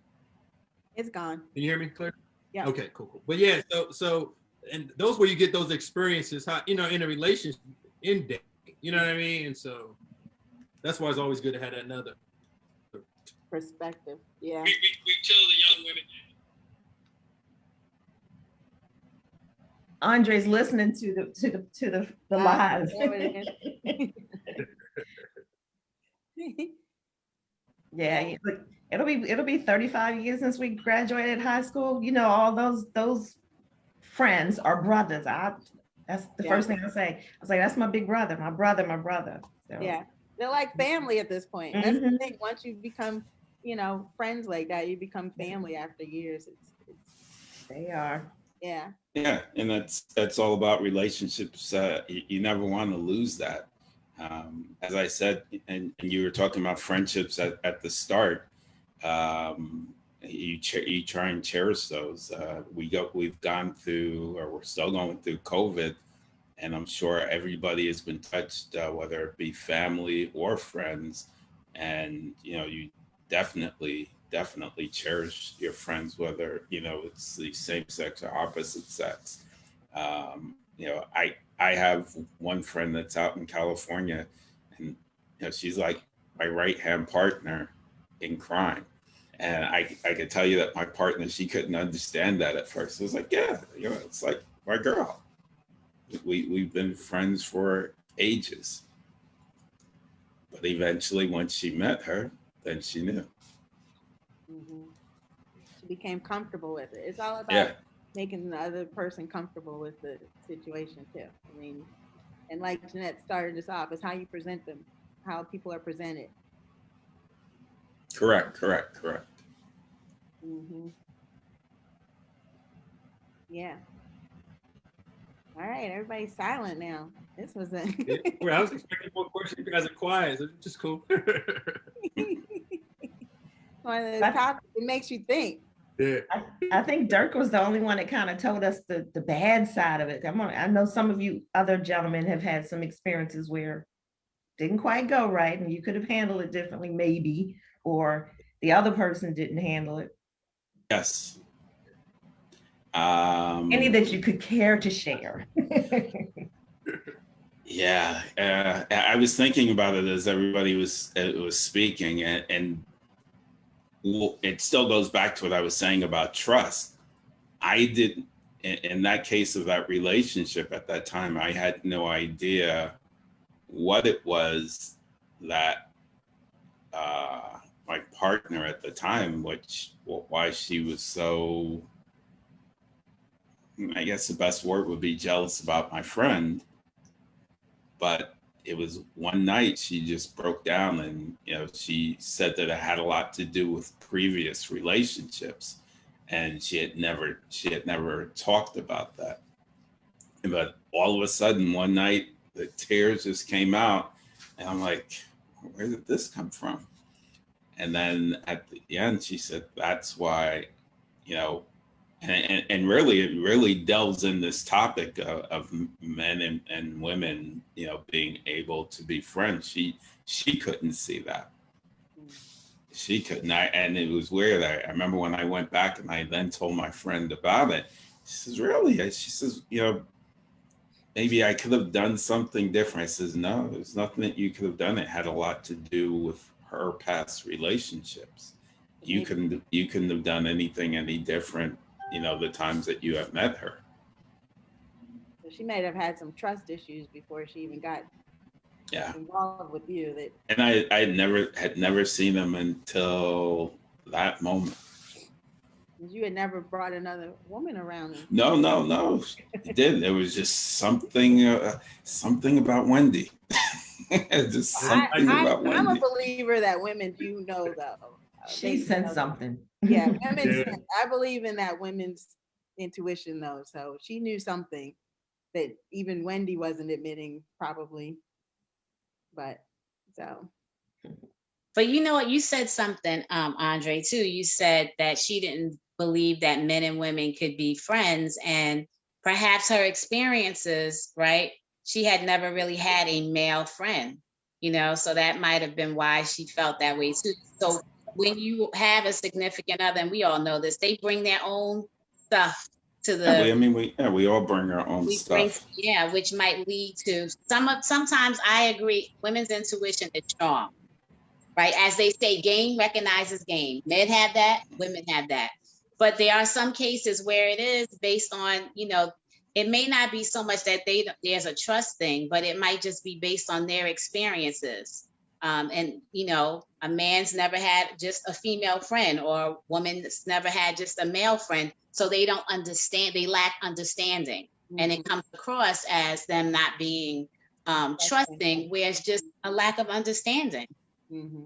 C: It's gone.
H: Can you hear me clear?
C: Yeah.
H: Okay, cool. But yeah, so and those where you get those experiences, how, you know, in a relationship, in dating, you know what I mean? And so that's why it's always good to have that another
C: perspective. Yeah.
H: We tell the young women.
I: Andre's listening to the live. Yeah, it'll be 35 years since we graduated high school. You know, all those friends are brothers. That's the first thing I say. I was like, that's my big brother, my brother. So.
C: Yeah, they're like family at this point. That's the thing. Once you become, you know, friends like that, you become family after years.
I: They are.
C: Yeah.
E: Yeah, and that's all about relationships. You never want to lose that. As I said, and you were talking about friendships at the start. You try and cherish those. We've gone through, or we're still going through COVID, and I'm sure everybody has been touched, whether it be family or friends. And you know, you definitely cherish your friends, whether you know it's the same sex or opposite sex. You know, I have one friend that's out in California, and you know, she's like my right hand partner in crime. And I could tell you that my partner, she couldn't understand that at first. It was like, yeah, you know, it's like my girl. We've been friends for ages. But eventually, once she met her, then she knew.
C: She became comfortable with it. It's all about making the other person comfortable with the situation too. I mean, and like Jeanette started this off, it's how you present them, how people are presented.
E: Correct.
C: Yeah. All right, everybody's silent now. This was a
H: Well, I was expecting more questions. You guys are quiet, so it's just cool.
C: one of those topics that makes you think.
H: Yeah.
I: I think Dirk was the only one that kind of told us the bad side of it. I know some of you other gentlemen have had some experiences where didn't quite go right, and you could have handled it differently, maybe, or the other person didn't handle it.
E: Yes.
I: Any that you could care to share.
E: Yeah, I was thinking about it as everybody was speaking, and well, it still goes back to what I was saying about trust. I didn't, in that case of that relationship at that time, I had no idea what it was that my partner at the time, why she was so, I guess the best word would be jealous about my friend. But it was one night she just broke down, and she said that it had a lot to do with previous relationships, and she had never talked about that. But all of a sudden one night the tears just came out, and I'm like, where did this come from? And then at the end she said, that's why, and really it really delves in this topic of men and women being able to be friends. She couldn't see that. She couldn't. And it was weird. I remember when I went back and I then told my friend about it. She says, really? She says, maybe I could have done something different. I says, no, there's nothing that you could have done. It had a lot to do with her past relationships. You couldn't have done anything any different, the times that you have met her.
C: So she might have had some trust issues before she even got involved with you.
E: And I had never seen them until that moment.
C: You had never brought another woman around.
E: No, it didn't. It was just something about Wendy. Just something about Wendy.
C: I'm a believer that women do know, though.
I: She sent something.
C: Yeah, I believe in that women's intuition, though. So she knew something that even Wendy wasn't admitting, probably. But
D: you know what? You said something, Andre, too. You said that she didn't believe that men and women could be friends, and perhaps her experiences, right? She had never really had a male friend, so that might have been why she felt that way too. So when you have a significant other, and we all know this, they bring their own stuff to the.
E: We all bring our own stuff.
D: Which might lead to sometimes I agree, women's intuition is strong, right? As they say, game recognizes game. Men have that, women have that. But there are some cases where it is based on, it may not be so much that there's a trust thing, but it might just be based on their experiences. And a man's never had just a female friend, or a woman's never had just a male friend. So they don't understand, they lack understanding. Mm-hmm. And it comes across as them not being trusting, where it's just a lack of understanding.
C: Mm-hmm.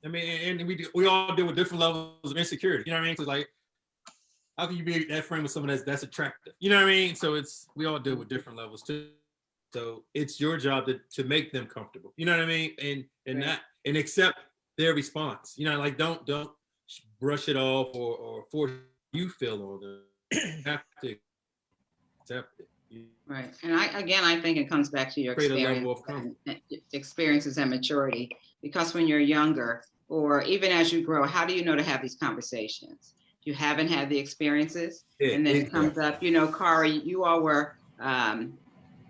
H: I mean, and we all deal with different levels of insecurity. You know what I mean? So like, how can you be that friend with someone that's attractive? You know what I mean? So we all deal with different levels too. So it's your job to make them comfortable. You know what I mean? And right. and accept their response. Like don't brush it off or force you feel on them. You have to accept it.
B: Right. And I think it comes back to your experiences and maturity, because when you're younger, or even as you grow, how do you know to have these conversations? You haven't had the experiences. And then it comes up, Kari, you all were,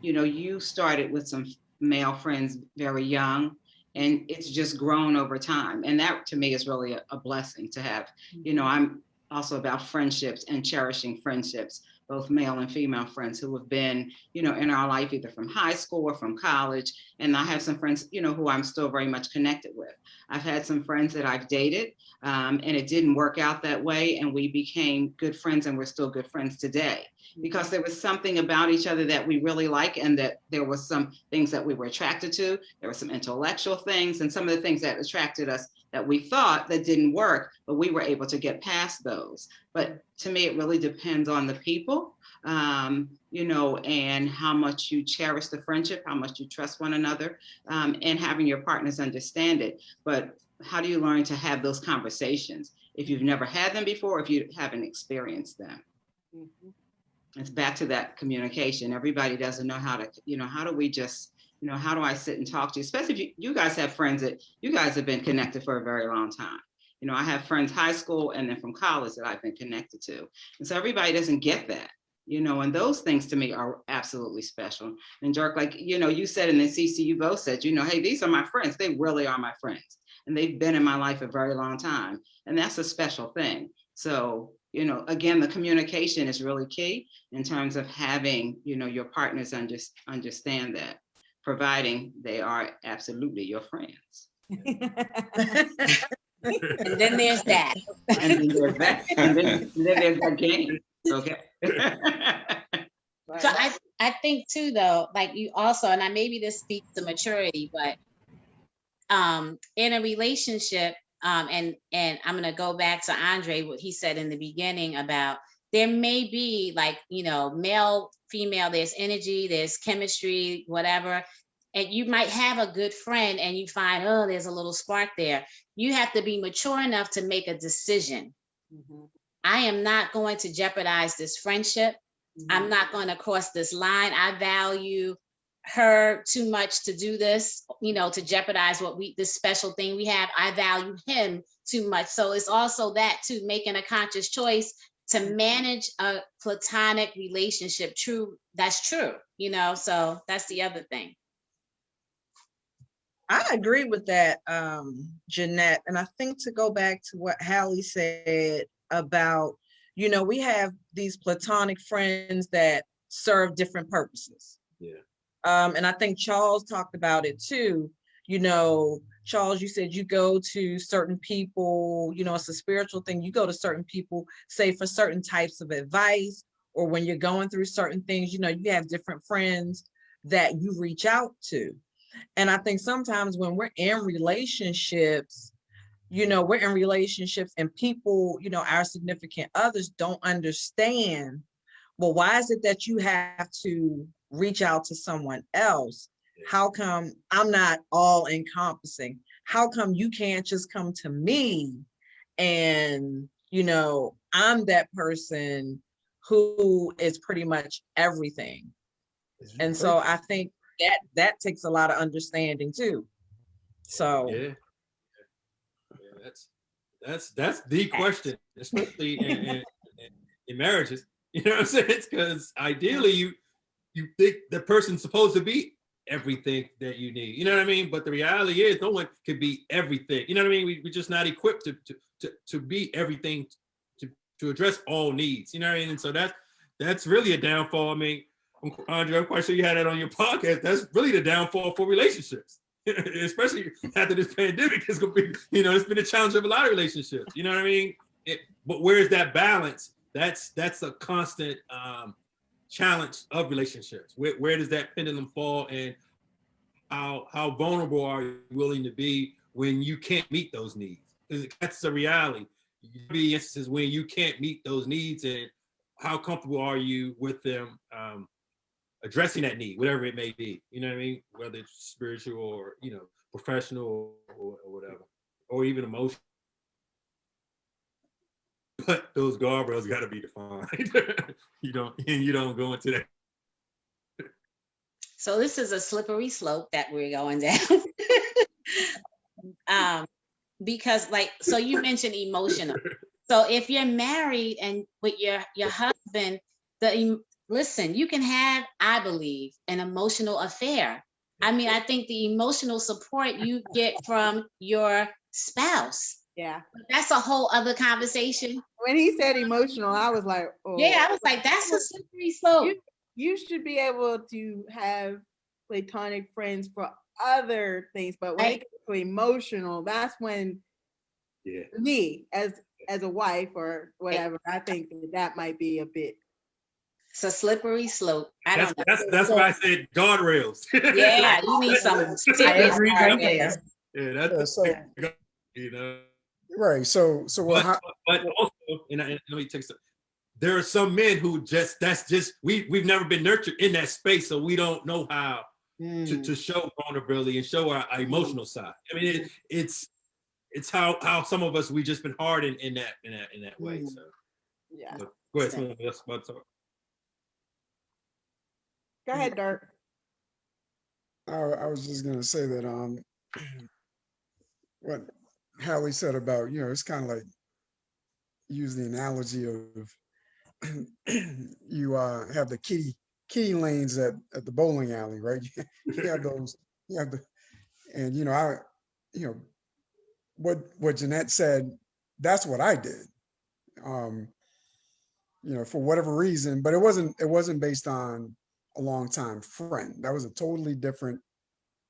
B: you started with some male friends very young, and it's just grown over time. And that to me is really a blessing to have. I'm also about friendships and cherishing friendships, both male and female friends who have been, in our life, either from high school or from college. And I have some friends, who I'm still very much connected with. I've had some friends that I've dated, and it didn't work out that way. And we became good friends, and we're still good friends today, because there was something about each other that we really like, and that there was some things that we were attracted to. There were some intellectual things, and some of the things that attracted us that we thought that didn't work, but we were able to get past those. But to me, it really depends on the people, you know, and how much you cherish the friendship, how much you trust one another, and having your partners understand it. But how do you learn to have those conversations if you've never had them before, if you haven't experienced them? It's back to that communication. Everybody doesn't know how to, you know, how do we just, you know, how do I sit and talk to you? Especially if you guys have friends that you guys have been connected for a very long time. You know, I have friends high school and then from college that I've been connected to. And so everybody doesn't get that, you know, and those things to me are absolutely special. And Dirk, like, you know, you said, and then CC, you both said, you know, hey, these are my friends. They really are my friends. And they've been in my life a very long time. And that's a special thing. So, you know, again, the communication is really key in terms of having, you know, your partners understand that, providing they are absolutely your friends.
D: And then there's that.
B: And then there's that. And then there's that game. Okay.
D: So I think too, though, like you also, and maybe this speaks to maturity, but in a relationship, and I'm gonna go back to Andre, what he said in the beginning about there may be like, you know, male, female, there's energy, there's chemistry, whatever. And you might have a good friend and you find, oh, there's a little spark there. You have to be mature enough to make a decision. I am not going to jeopardize this friendship. I'm not going to cross this line. I value her too much to do this, you know, to jeopardize this special thing we have. I value him too much. So it's also that too, making a conscious choice to manage a platonic relationship. That's true, you know, so that's the other thing.
G: I agree with that, Jeanette. And I think to go back to what Hallie said about, you know, we have these platonic friends that serve different purposes.
H: Yeah.
G: And I think Charles talked about it too. You know, Charles, you said you go to certain people, you know, it's a spiritual thing. You go to certain people, say for certain types of advice, or when you're going through certain things, you know, you have different friends that you reach out to. And I think sometimes when we're in relationships, you know, we're in relationships and people, you know, our significant others don't understand, well, why is it that you have to reach out to someone else? How come I'm not all encompassing? How come you can't just come to me and, you know, I'm that person who is pretty much everything. And so I think that takes a lot of understanding too. So
H: yeah, that's the question, especially in marriages. You know what I'm saying? It's because ideally you think the person's supposed to be everything that you need. You know what I mean? But the reality is no one could be everything. You know what I mean? We're just not equipped to be everything, to address all needs. You know what I mean? And so that's really a downfall. I mean, Andre, I'm quite sure you had that on your podcast. That's really the downfall for relationships, especially after this pandemic. It's gonna be, you know, it's been a challenge of a lot of relationships. You know what I mean? But where's that balance? That's a constant challenge of relationships. Where does that pendulum fall, and how vulnerable are you willing to be when you can't meet those needs? Because that's the reality. You be instances when you can't meet those needs, and how comfortable are you with them addressing that need, whatever it may be, you know what I mean? Whether it's spiritual or, you know, professional or whatever, or even emotional. But those guardrails got to be defined. you don't go into that.
D: So this is a slippery slope that we're going down. Because like, so you mentioned emotional. So if you're married and with your husband, listen, you can have, I believe, an emotional affair. I mean, I think the emotional support you get from your spouse.
C: Yeah.
D: That's a whole other conversation.
C: When he said emotional, I was like, oh.
D: Yeah, I was like, that's a slippery slope.
C: You should be able to have platonic friends for other things, but when it gets to emotional, that's when me as a wife or whatever, I think that might be a bit.
D: It's a slippery slope.
H: That's why I said guardrails.
D: Yeah, you need some.
I: I agree right there.
H: Yeah, that's you know.
F: Right. So
H: But
F: how,
H: but also, and let me take some. There are some men who we've never been nurtured in that space, so we don't know how to show vulnerability and show our emotional side. I mean, it's how some of us we just been hardened in that way. So
C: Yeah.
H: but go ahead, someone else about to talk.
C: Go ahead, Dirk.
F: I was just gonna say that what Hallie said about, it's kind of like use the analogy of you have the kitty lanes at the bowling alley, right? You have those, you have the, and you know what Jeanette said, that's what I did. Um, for whatever reason, but it wasn't based on a longtime friend. That was a totally different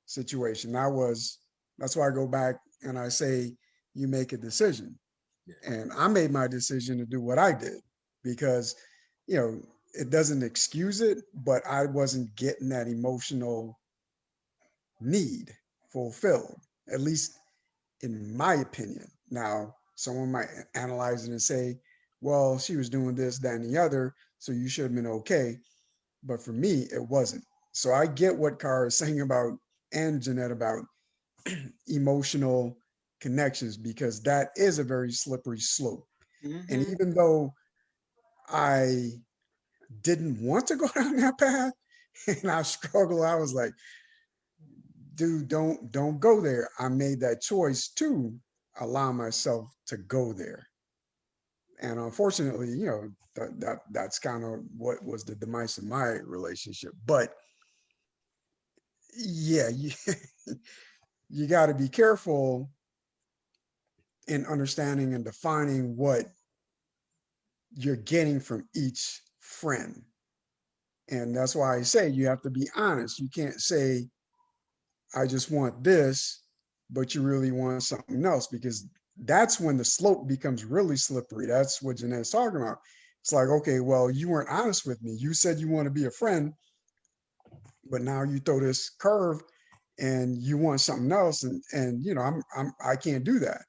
F: situation. That's why I go back and I say you make a decision. And I made my decision to do what I did because, it doesn't excuse it, but I wasn't getting that emotional need fulfilled, at least in my opinion. Now, someone might analyze it and say, well, she was doing this, that, and the other, so you should have been okay. But for me, it wasn't. So I get what Cara is saying about, and Jeanette, about emotional connections, because that is a very slippery slope. And even though I didn't want to go down that path and I struggled, I was like, dude, don't go there. I made that choice to allow myself to go there. And unfortunately, that's kind of what was the demise of my relationship. But yeah, you got to be careful in understanding and defining what you're getting from each friend. And that's why I say you have to be honest. You can't say, I just want this, but you really want something else, because that's when the slope becomes really slippery. That's what Jeanette's talking about. It's like, okay, well, you weren't honest with me. You said you want to be a friend, but now you throw this curve and you want something else. And I can't do that.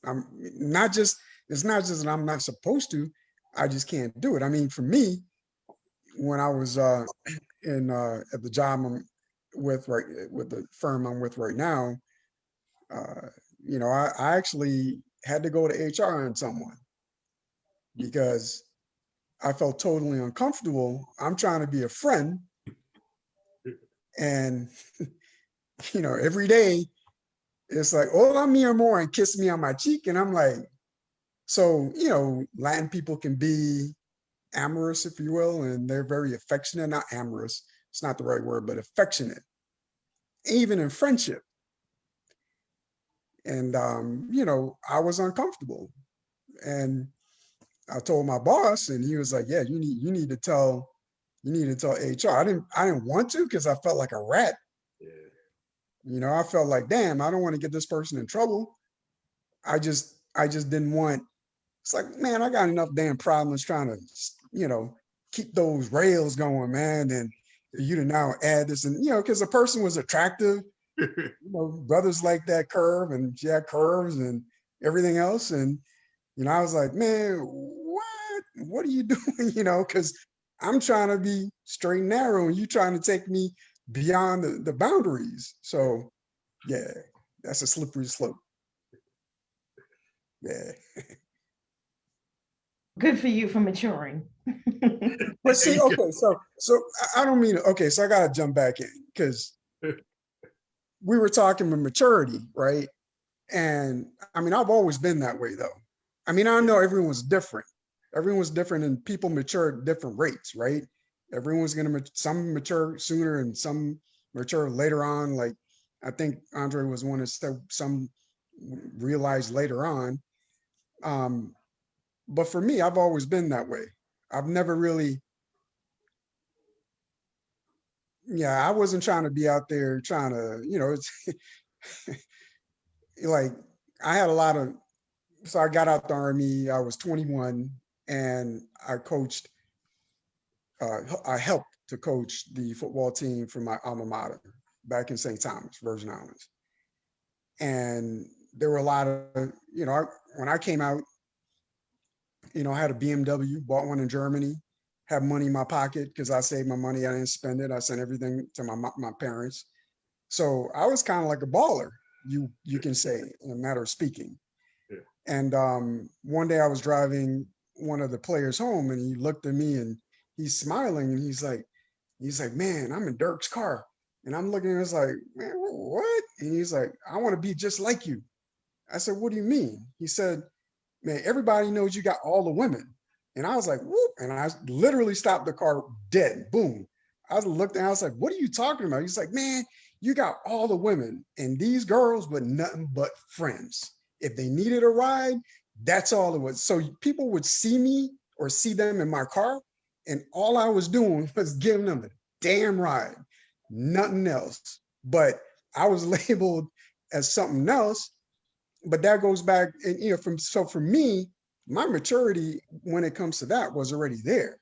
F: I'm not just, it's not just that I'm not supposed to, I just can't do it. I mean, for me, when I was in at the job I'm with the firm I'm with right now, I actually had to go to HR on someone because I felt totally uncomfortable. I'm trying to be a friend, and every day it's like, hola mi amor, and kiss me on my cheek, and I'm like, so Latin people can be amorous, if you will, and they're very affectionate. Not amorous, it's not the right word, but affectionate, even in friendship. And I was uncomfortable, and I told my boss, and he was like, "Yeah, you need to tell HR." I didn't want to because I felt like a rat. I felt like, damn, I don't want to get this person in trouble. I just didn't want. It's like, man, I got enough damn problems trying to, keep those rails going, man. And you to now add this, and because the person was attractive, brothers like that curve, and she had curves and everything else, and I was like, man, what are you doing? Because I'm trying to be straight and narrow, and you trying to take me beyond the boundaries. So yeah, that's a slippery slope. Yeah.
I: Good for you for maturing.
F: But see, okay, so I don't mean, okay, so I gotta jump back in because we were talking about maturity, right? And I mean, I've always been that way though. I mean, I know everyone's different. Everyone's different and people mature at different rates, right? Everyone's gonna, some mature sooner and some mature later on. Like I think Andre was one that said some realized later on. But for me, I've always been that way. I've never really, yeah, I wasn't trying to be out there trying to, it's like I had a lot of, so I got out the army, I was 21 and I helped to coach the football team for my alma mater back in St. Thomas, Virgin Islands. And there were a lot of, when I came out, I had a BMW, bought one in Germany, had money in my pocket because I saved my money. I didn't spend it. I sent everything to my parents. So I was kind of like a baller, you can say, in a matter of speaking.
H: Yeah.
F: And one day I was driving one of the players home, and he looked at me and he's smiling, and he's like, man, I'm in Dirk's car. And I'm looking at him, like, man, what? And he's like, I want to be just like you. I said, what do you mean? He said, man, everybody knows you got all the women. And I was like, whoop. And I literally stopped the car dead. Boom. I looked and I was like, what are you talking about? He's like, man, you got all the women, and these girls were nothing but friends. If they needed a ride, that's all it was. So people would see me or see them in my car, and all I was doing was giving them a damn ride, nothing else. But I was labeled as something else. But that goes back, and for me, my maturity when it comes to that was already there.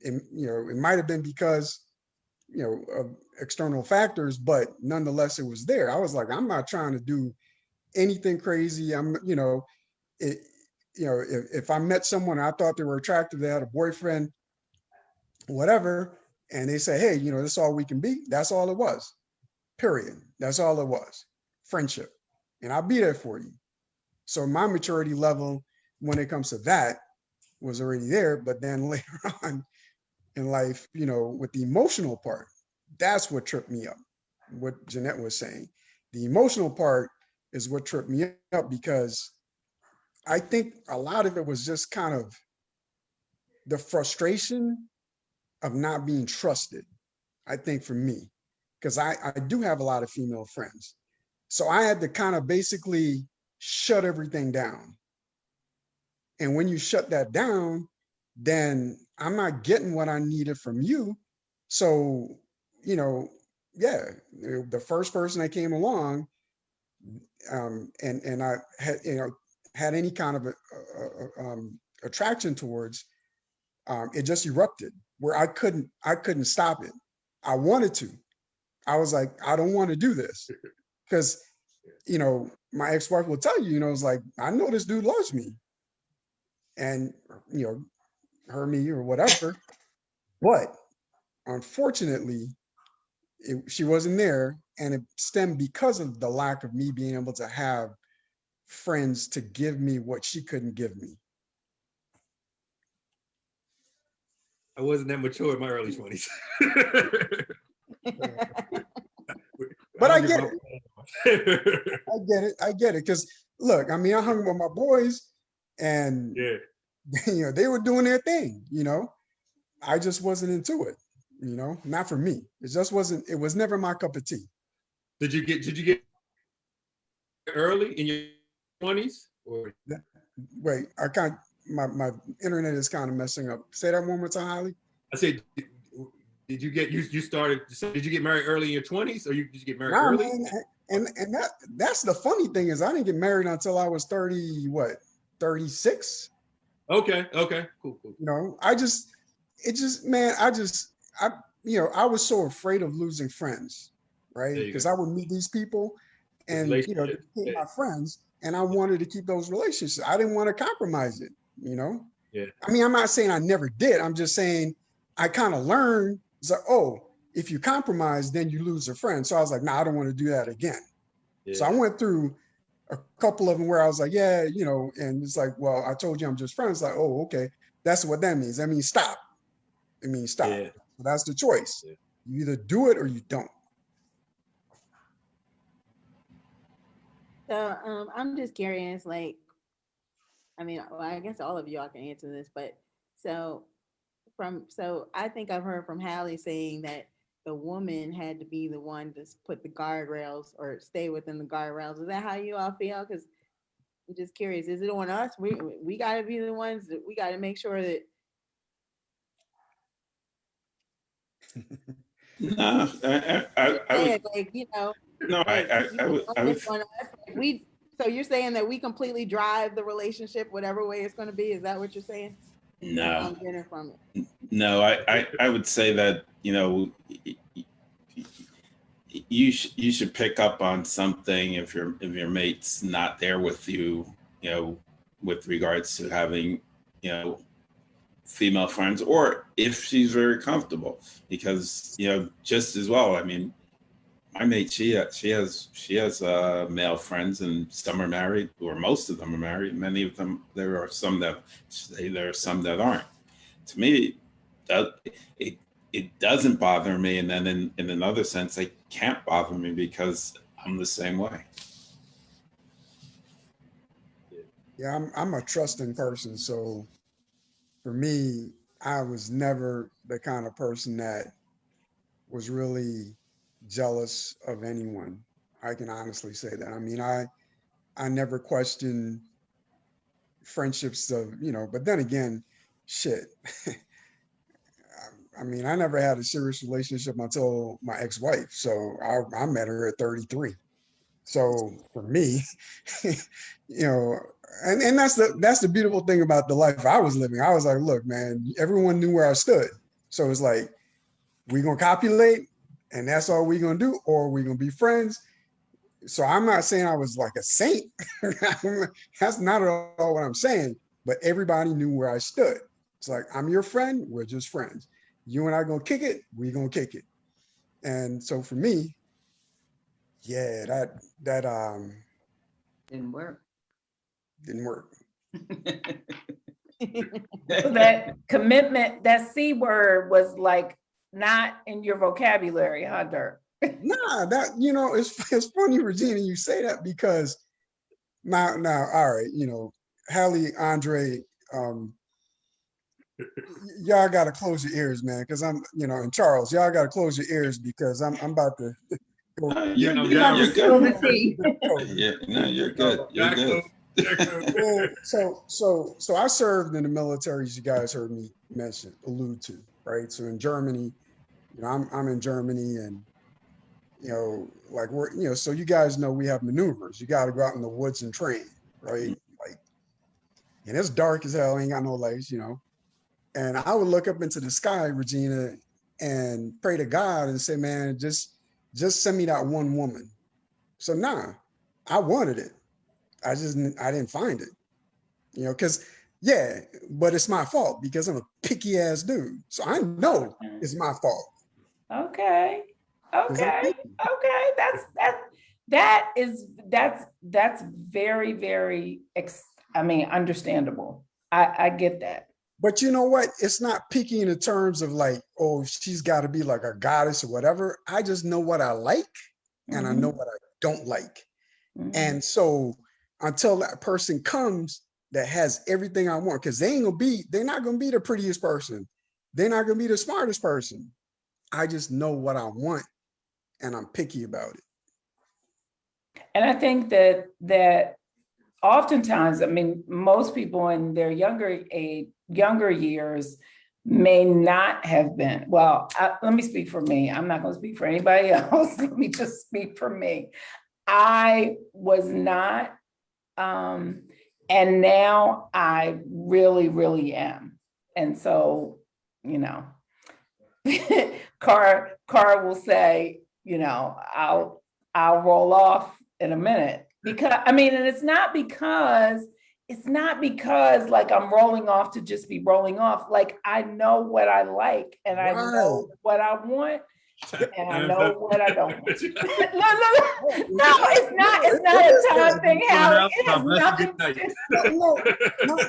F: And it might have been because of external factors, but nonetheless, it was there. I was like, I'm not trying to do anything crazy. If I met someone, I thought they were attractive, they had a boyfriend, whatever, and they say, hey, this is all we can be. That's all it was. Period. That's all it was. Friendship. And I'll be there for you. So my maturity level when it comes to that was already there. But then later on in life, with the emotional part, that's what tripped me up. What Jeanette was saying. The emotional part is what tripped me up, because I think a lot of it was just kind of the frustration of not being trusted. I think for me, because I do have a lot of female friends. So I had to kind of basically shut everything down. And when you shut that down, then I'm not getting what I needed from you. So, yeah, the first person that came along, and I had, had any kind of attraction towards, it just erupted where I couldn't stop it. I wanted to. I was like, I don't want to do this because, my ex-wife will tell you, it's like, I know this dude loves me, and her, me, or whatever, but unfortunately, she wasn't there, and it stemmed because of the lack of me being able to have friends to give me what she couldn't give me.
H: I wasn't that mature in my early 20s.
F: But I get it. I get it. Because look, I hung with my boys, and
H: yeah,
F: they were doing their thing. I just wasn't into it. Not for me. It just wasn't. It was never my cup of tea.
H: Did you get early in your 20s, or?
F: Wait, I can't. My internet is kind of messing up. Say that one more time, Holly.
H: I said, did you get you started? Did you get married early in your 20s, or did you get married early?
F: Man, and that's the funny thing is I didn't get married until I was 36.
H: Okay, cool.
F: I was so afraid of losing friends, right? Because I would meet these people, and they became my friends, and I wanted to keep those relationships. I didn't want to compromise it.
H: Yeah.
F: I'm not saying I never did. I'm just saying I kind of learned. It's like, oh, if you compromise, then you lose a friend. So I was like, nah, I don't want to do that again. Yeah. So I went through a couple of them where I was like, yeah, and it's like, well, I told you I'm just friends. Like, oh, okay, that's what that means. That means stop. It means stop. Yeah. So that's the choice. Yeah. You either do it or you don't.
C: So I'm just curious, I guess all of y'all can answer this, but so I think I've heard from Hallie saying that the woman had to be the one to put the guardrails or stay within the guardrails. Is that how you all feel? Because I'm just curious, is it on us? We got to be the ones that we got to make sure that.
E: No, I would.
C: So you're saying that we completely drive the relationship, whatever way it's going to be? Is that what you're saying?
E: No.
C: I'm getting from it.
E: No, I would say that you should pick up on something if your mate's not there with you, with regards to having, female friends, or if she's very comfortable, because just as well. I mean, my mate, she has male friends, and some are married, or most of them are married. Many of them, there are some that aren't. To me, that it doesn't bother me, and then in another sense, it can't bother me because I'm the same way.
F: Yeah, I'm a trusting person. So for me, I was never the kind of person that was really jealous of anyone. I can honestly say that. I mean, I never questioned friendships of, but then again, shit. I mean, I never had a serious relationship until my ex-wife. So I met her at 33. So for me, you know, and that's the beautiful thing about the life I was living. I was like, look, man, everyone knew where I stood. So it's like, we gonna copulate and that's all we gonna do, or we gonna be friends. So I'm not saying I was like a saint. That's not at all what I'm saying, but everybody knew where I stood. It's like, I'm your friend, we're just friends. You and I gonna kick it, we gonna kick it. And so for me, yeah, that
B: Didn't work.
F: didn't work.
A: So that commitment, that C word was like not in your vocabulary, huh, Dirk?
F: Nah, that it's funny, Regina, you say that, because now, all right, Hallie, Andre, y'all gotta close your ears, man, because and Charles, y'all gotta close your ears because I'm about to go.
E: You're
I: Spill
E: good.
I: the tea.
E: Yeah, no, you're good. You're good.
F: So I served in the military, as you guys heard me allude to, right? So in Germany, I'm in Germany, and like so you guys know we have maneuvers. You got to go out in the woods and train, right? Like, and it's dark as hell, ain't got no lights, And I would look up into the sky, Regina, and pray to God and say, man, just send me that one woman. So I wanted it. I didn't find it, because but it's my fault because I'm a picky ass dude. So I know it's my fault.
A: Okay. That's very, very, understandable. I get that.
F: But you know what? It's not picky in the terms of like, oh, she's got to be like a goddess or whatever. I just know what I like and I know what I don't like.
A: Mhm.
F: And so until that person comes that has everything I want, because they're not gonna be the prettiest person. They're not gonna be the smartest person. I just know what I want and I'm picky about it.
A: And I think that oftentimes, most people in their younger years may not have been. Well, let me speak for me. I'm not going to speak for anybody else. Let me just speak for me. I was not, and now I really, really am. And so, Car will say, I'll roll off in a minute, because and it's not because like I'm rolling off to just be rolling off. Like, I know what I like and I know what I want and I know what I don't want. No, it's not a time thing, Hallie. It has nothing to
F: do.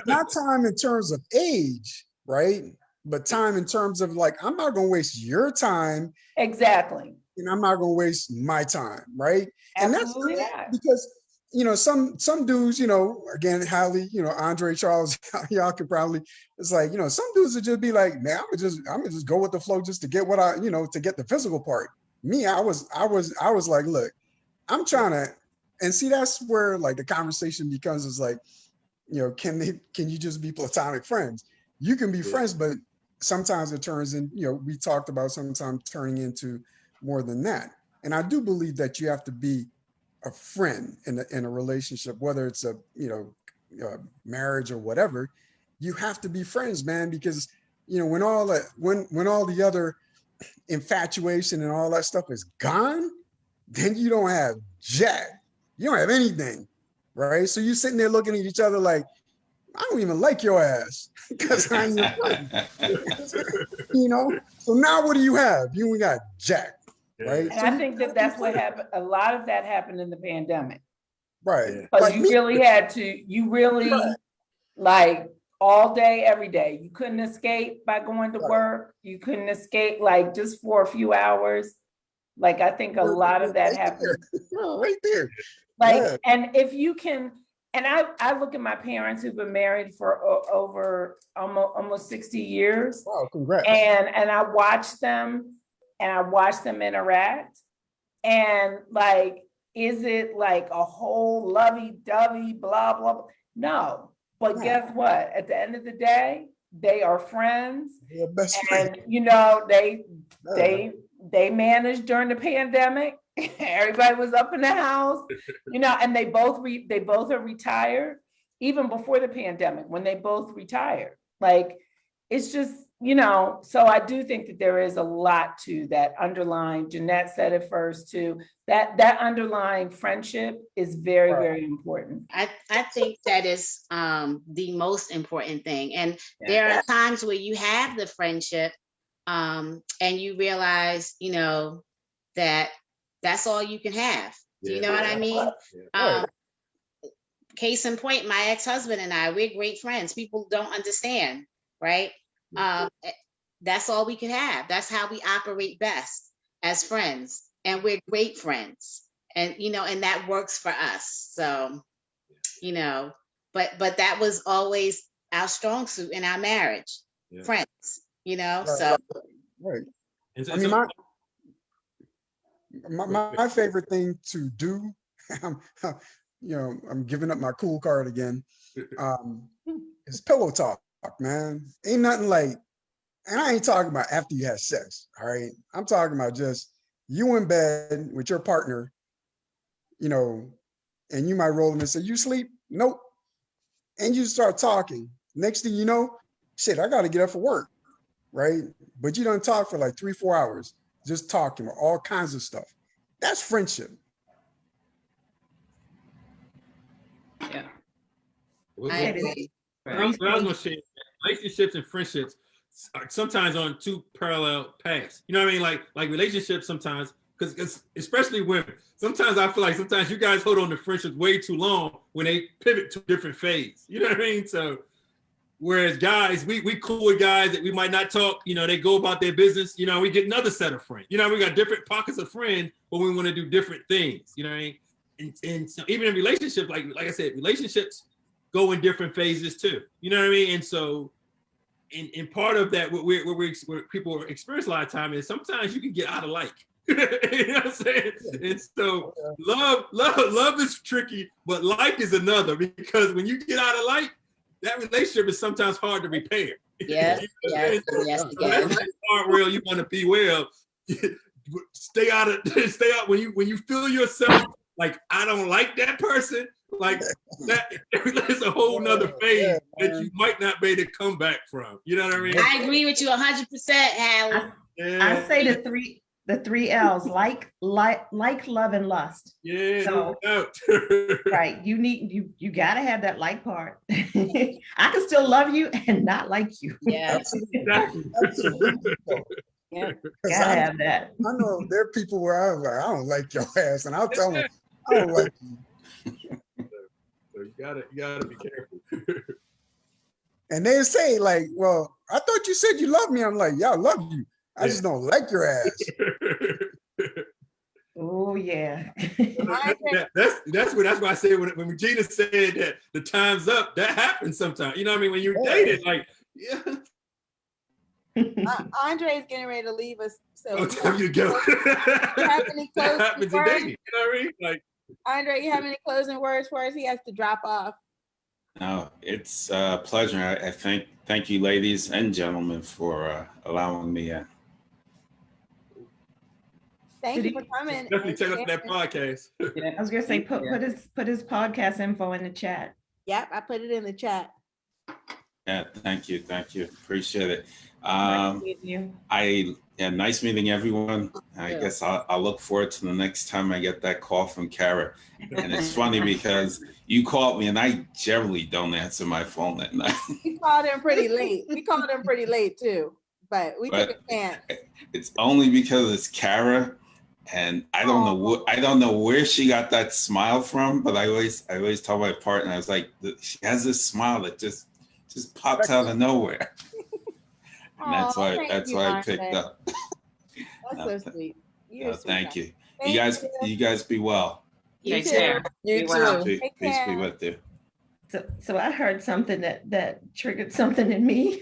F: Not time in terms of age, right? But time in terms of like, I'm not gonna waste your time.
A: Exactly.
F: And I'm not gonna waste my time, right?
A: Absolutely.
F: And that's because some dudes, again, Hallie, Andre, Charles, y'all could probably, it's like, some dudes would just be like, man, I'm gonna just go with the flow just to get what to get the physical part. Me, I was like, look, I'm trying to, and see, that's where like the conversation becomes, is like, can you just be platonic friends? You can be friends, but sometimes it turns in, we talked about sometimes turning into more than that. And I do believe that you have to be a friend in a relationship, whether it's a marriage or whatever. You have to be friends, man, because when all the other infatuation and all that stuff is gone, then you don't have jack. You don't have anything, right? So you're sitting there looking at each other like, I don't even like your ass because I'm your friend. You know? So now what do you have? You ain't got jack, right?
A: And
F: So
A: I think that that's what happened. A lot of that happened in the pandemic.
F: right.
A: Because
F: Like
A: you
F: me,
A: really had to, you really like all day, every day. You couldn't escape by going to
F: Right.
A: work. You couldn't escape like just for a few hours. Like I think a lot of that happened.
F: right there.
A: Like,
F: Yeah.
A: and if you can, and I look at my parents who've been married for over almost 60 years.
F: Wow, congrats.
A: And I watch them interact. And like, is it like a whole lovey-dovey, blah, blah, blah? No. But
F: No.
A: guess what? At the end of the day, they are friends.
F: You're best friend.
A: And you know, they managed during the pandemic. Everybody was up in the house, you know, and they both are retired even before the pandemic when they both retired. Like, it's just, you know, so I do think that there is a lot to that underlying, Jeanette said it first too, that underlying friendship is very, very important.
D: I think that is the most important thing. And there are times where you have the friendship and you realize, you know, that that's all you can have. Do you know what I mean? Case in point, my ex-husband and I, we're great friends. People don't understand, right? That's all we could have. That's how we operate best as friends. And we're great friends. And, you know, and that works for us. So, you know, but that was always our strong suit in our marriage, friends, you know, so.
F: Right. I mean, my favorite thing to do, you know, I'm giving up my cool card again, is pillow talk, man. Ain't nothing like, and I ain't talking about after you have sex, all right? I'm talking about just you in bed with your partner, you know, and you might roll them and say, you sleep? Nope. And you start talking. Next thing you know, shit, I got to get up for work, right? But you don't talk for like 3-4 hours, just talking about all kinds of stuff. That's friendship.
B: Yeah.
D: I agree.
H: I was gonna say, relationships and friendships are sometimes on two parallel paths. You know what I mean? Like relationships sometimes, because especially women, sometimes I feel like sometimes you guys hold on to friendships way too long when they pivot to a different phase. You know what I mean? So whereas guys, we cool with guys that we might not talk, you know, they go about their business, you know, we get another set of friends. You know, we got different pockets of friends, but we want to do different things. You know what I mean? And so even in relationships, like I said, relationships go in different phases too. You know what I mean? And so, in part of that, what people experience a lot of time is sometimes you can get out of like. You know what I'm saying? And so, love is tricky, but like is another, because when you get out of like, that relationship is sometimes hard to repair.
D: Yes, yes, yes, again.
H: Part where you want to be well. Stay out when you feel yourself like, I don't like that person, like that, there's a whole nother phase that you might not be able to come back from. You know what I mean?
D: I agree with you 100%, Hallie.
I: I say the three L's, like, love, and lust.
H: Yeah,
I: so,
H: no
I: right. You gotta have that like part. I can still love you and not like you.
D: Yes.
H: Exactly.
F: Absolutely.
I: Yeah, gotta have that.
F: I know there are people where I'm like, I don't like your ass, and I'll tell them, I don't like you.
H: So you gotta be careful.
F: And they say like, well, I thought you said you love me. I'm like, yeah, I love you. I just don't like your ass.
I: Oh yeah.
H: That's why I say when Regina said that the time's up, that happens sometimes. You know what I mean? When you're dating, like, yeah.
C: Andre is getting ready to leave us. So
H: Oh, time you go. That happens in dating. You know what I mean? Like,
C: Andre, you have any closing words for us? He has to drop off.
E: No, it's a pleasure. I thank you, ladies and gentlemen, for allowing me in.
C: Thank you for coming.
H: Definitely check out that podcast.
I: I was gonna say put his podcast info in the chat.
C: Yep, I put it in the chat.
E: Yeah, thank you. Appreciate it.
I: Nice meeting you.
E: Nice meeting everyone. I
G: Yeah.
E: guess I'll look forward to the next time I get that call from Kara. And it's funny because you called me and I generally don't answer my phone at night.
C: We called him pretty late. We called him pretty late too, but we took
E: But
C: a chance.
E: it's only because it's Kara, and I don't know where she got that smile from. But I always tell my partner, I was like, she has this smile that just pops out of nowhere, and that's
C: Aw,
E: why
C: thank you,
E: I
C: Andre.
E: picked up.
C: That's so sweet. You're a
E: Thank
C: sweetheart.
E: you.
C: Thank
E: You guys be well.
B: You
C: You
B: too.
C: too.
G: You
B: Be well.
G: too.
C: Take
E: Peace be
C: care.
E: with you.
I: So I heard something that triggered something in me.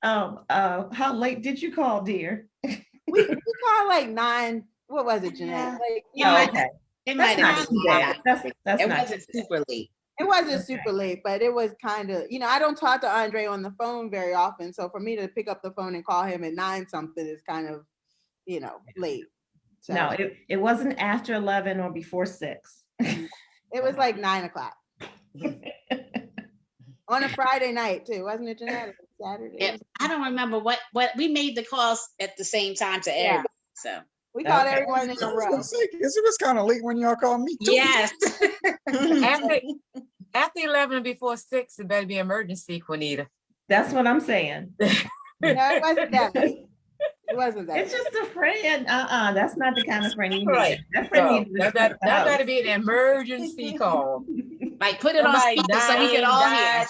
I: How late did you call, dear?
C: We called like 9. What was it, Jeanette?
D: Yeah.
C: Like,
D: Yeah,
I: Oh,
D: might-
I: okay.
D: It
I: That's
D: might
I: not
D: have
I: too
D: been.
I: bad. That's
D: It
I: not
D: wasn't
I: too bad.
D: super late.
C: it wasn't
I: Okay.
C: super late, but it was kind of, I don't talk to Andre on the phone very often. So for me to pick up the phone and call him at 9 something is kind of, late. So
I: No, it wasn't after 11 or before 6.
C: it was like 9 o'clock on a Friday night too, wasn't it, Jeanette? It was Saturday.
D: Yeah, I don't remember what we made the calls at the same time to
C: Yeah.
D: everybody. So
C: We called
I: Okay.
C: everyone in a
F: I was
C: row.
F: gonna say, 'cause it was kind of late when y'all called me too.
D: yes.
K: After 11 and before 6, it better be emergency, Juanita.
I: That's what I'm saying.
C: No, it wasn't that late. It wasn't that
I: It's
C: late.
I: just a friend. That's not the kind of friend you need.
K: Right.
I: That friend
K: So
I: needs to
K: that
I: respect the
K: better
I: house.
K: be an emergency call.
D: Like put it on
K: Somebody
D: speaker so we can all hear.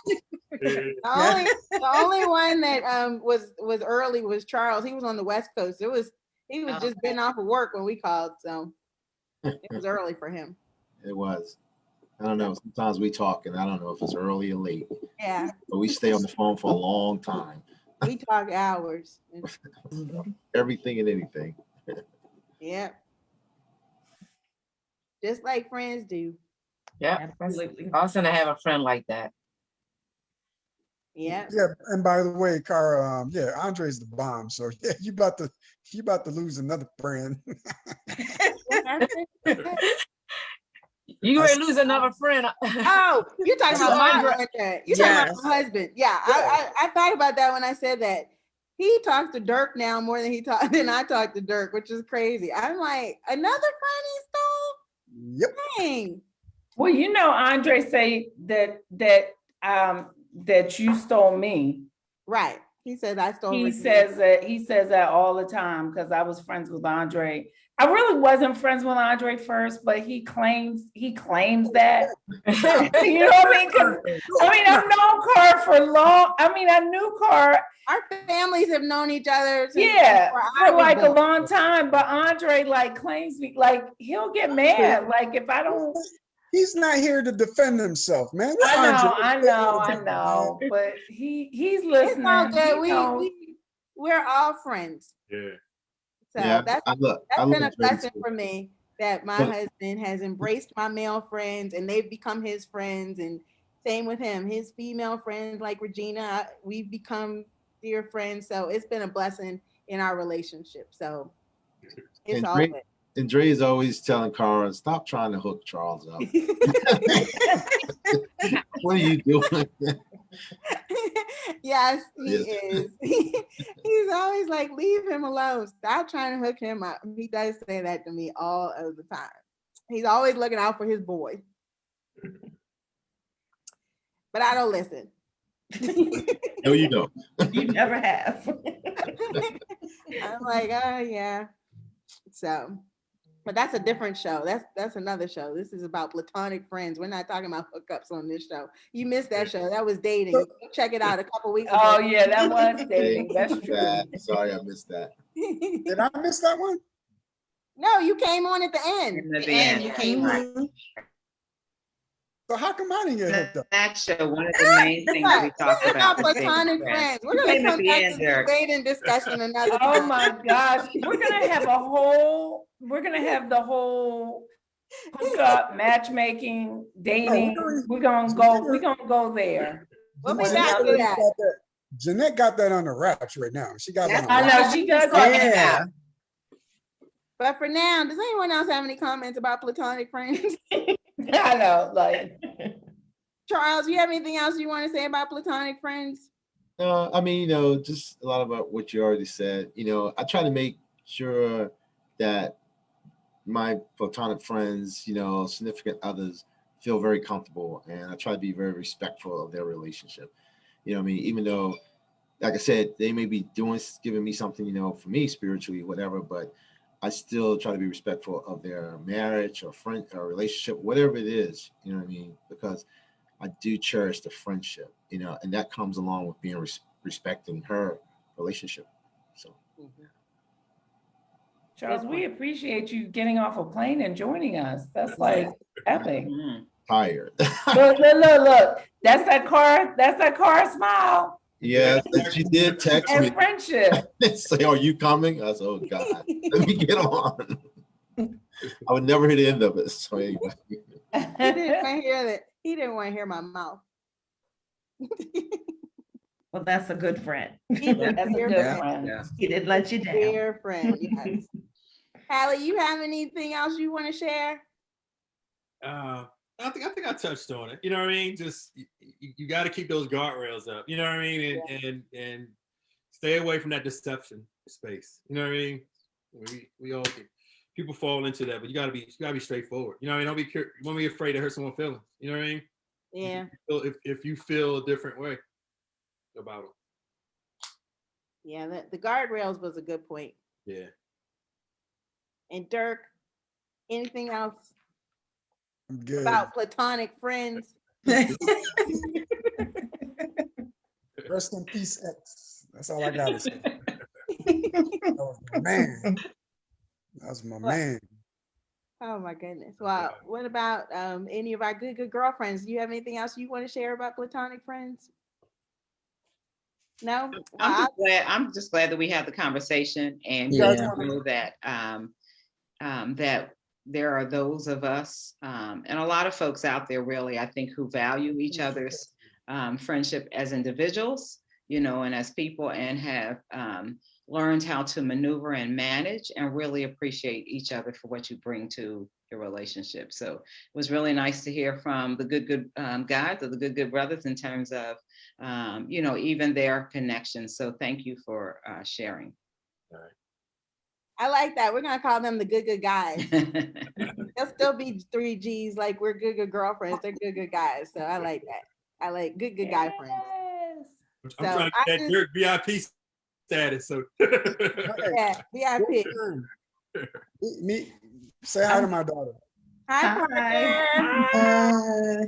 C: The only one that was early was Charles. He was on the West Coast. He was
D: Oh.
C: just getting off of work when we called, so it was early for him.
J: It was. I don't know. Sometimes we talk and I don't know if it's early or late,
C: Yeah,
J: but we stay on the phone for a long time.
C: we talk hours.
J: Everything and anything.
C: Yeah, just like friends do.
K: Yeah,
I: Absolutely.
K: awesome to have a friend like that.
C: Yeah.
F: Yeah, and by the way, Cara, yeah, Andre's the bomb. So yeah, you about to lose another friend.
K: You ready to lose another friend?
C: Oh, you're talking about my Andre. You're talking about my husband. Yeah, I thought about that when I said that. He talks to Dirk now more than I talk to Dirk, which is crazy. I'm like, another friend he stole?
F: Yep.
C: Dang.
A: Well, Andre say that you stole me.
C: Right. He says I stole.
A: He
C: Ricky.
A: says that all the time because I was friends with Andre. I really wasn't friends with Andre first, but he claims that. You know what I mean? Because I've known Carr for long. I knew Carr.
C: Our families have known each other since
A: for like a long time. But Andre claims me, he'll get mad. If I don't.
F: He's not here to defend himself, man.
A: I know. But he's listening.
C: It's all good. We're all friends.
H: Yeah.
C: So
J: Yeah,
C: that's
J: I
C: been a
J: love
C: blessing
J: Dre,
C: for me that my husband has embraced my male friends and they've become his friends, and same with him. His female friends like Regina, we've become dear friends. So it's been a blessing in our relationship. So it's all good.
J: And Dre is always telling Cara, stop trying to hook Charles up. What are you doing?
C: Yes, he is. He's always like, leave him alone. Stop trying to hook him up. He does say that to me all of the time. He's always looking out for his boy. But I don't listen.
J: No, you don't.
I: You never have.
C: I'm like, oh yeah. So, but that's a different show. That's another show. This is about platonic friends. We're not talking about hookups on this show. You missed that show. That was dating. Check it out a couple weeks ago.
A: Oh yeah, that was dating. That's true.
J: Sorry, I missed that.
F: Did I miss that one?
C: No, you came on at the end.
B: At the end, you came right.
F: So how come I didn't get hooked up?
B: That show, one of the main things we talked
C: This is
B: about.
C: about platonic friends. We're gonna come back to debate and discussion another
A: Oh
C: time.
A: my gosh, we're gonna have the whole hookup, matchmaking, dating. We're gonna go there.
C: We'll be back to that.
F: Jeanette got that under wraps right now. She got that.
A: I know she does.
G: Yeah.
C: But for now, does anyone else have any comments about platonic friends?
A: I know,
C: Charles, you have anything else you want to say about platonic friends?
J: I mean, you know, just a lot about what you already said. You know, I try to make sure that my platonic friends, you know, significant others feel very comfortable, and I try to be very respectful of their relationship. You know what I mean? Even though, like I said, they may be giving me something, you know, for me spiritually, whatever, but I still try to be respectful of their marriage or friend or relationship, whatever it is, you know what I mean? Because I do cherish the friendship, you know, and that comes along with being respecting her relationship. So,
A: Charles, we appreciate you getting off a plane and joining us. That's like epic.
J: tired.
A: Look. That's that car smile.
J: Yeah, she did text me.
A: And friendship.
J: Say, "Are you coming?" I said, "Oh God, let me get on." I would never hear the end of it. So anyway.
C: He didn't want to hear that. He didn't want to hear my mouth.
I: Well, that's a good friend.
A: That's a good friend.
B: Yeah.
I: He didn't let you down.
C: Dear friend, yes. Hallie, you have anything else you want to share?
H: I think I touched on it. You know what I mean? Just you got to keep those guardrails up. You know what I mean? And stay away from that deception space. You know what I mean? We all people fall into that, but you gotta be straightforward. You know what I mean? Don't be afraid to hurt someone's feelings. You know what I mean?
C: Yeah.
H: If you feel a different way about them.
C: Yeah, the guardrails was a good point.
H: Yeah.
C: And Dirk, anything else
F: I'm good.
C: about platonic friends?
F: Rest in peace, X. That's all I gotta say. That was my man. That was my man.
C: Oh my goodness. Well, what about any of our good girlfriends? Do you have anything else you want to share about platonic friends? No?
B: I'm just glad that we had the conversation, and
F: Yeah.
B: know that that there are those of us and a lot of folks out there, really, I think, who value each other's friendship as individuals, you know, and as people, and have learned how to maneuver and manage and really appreciate each other for what you bring to your relationship. So it was really nice to hear from the good guys, or the good brothers, in terms of you know, even their connections. So thank you for sharing.
H: All right.
C: I like that. We're gonna call them the good guys. They'll still be 3 G's, like we're good girlfriends. They're good guys. So I like that. I like good guy friends.
H: I'm
C: So
H: trying to get that Dirk VIP status. So
C: yeah, VIP.
F: Me, say hi to my daughter.
C: Hi, Parker.
L: Hi.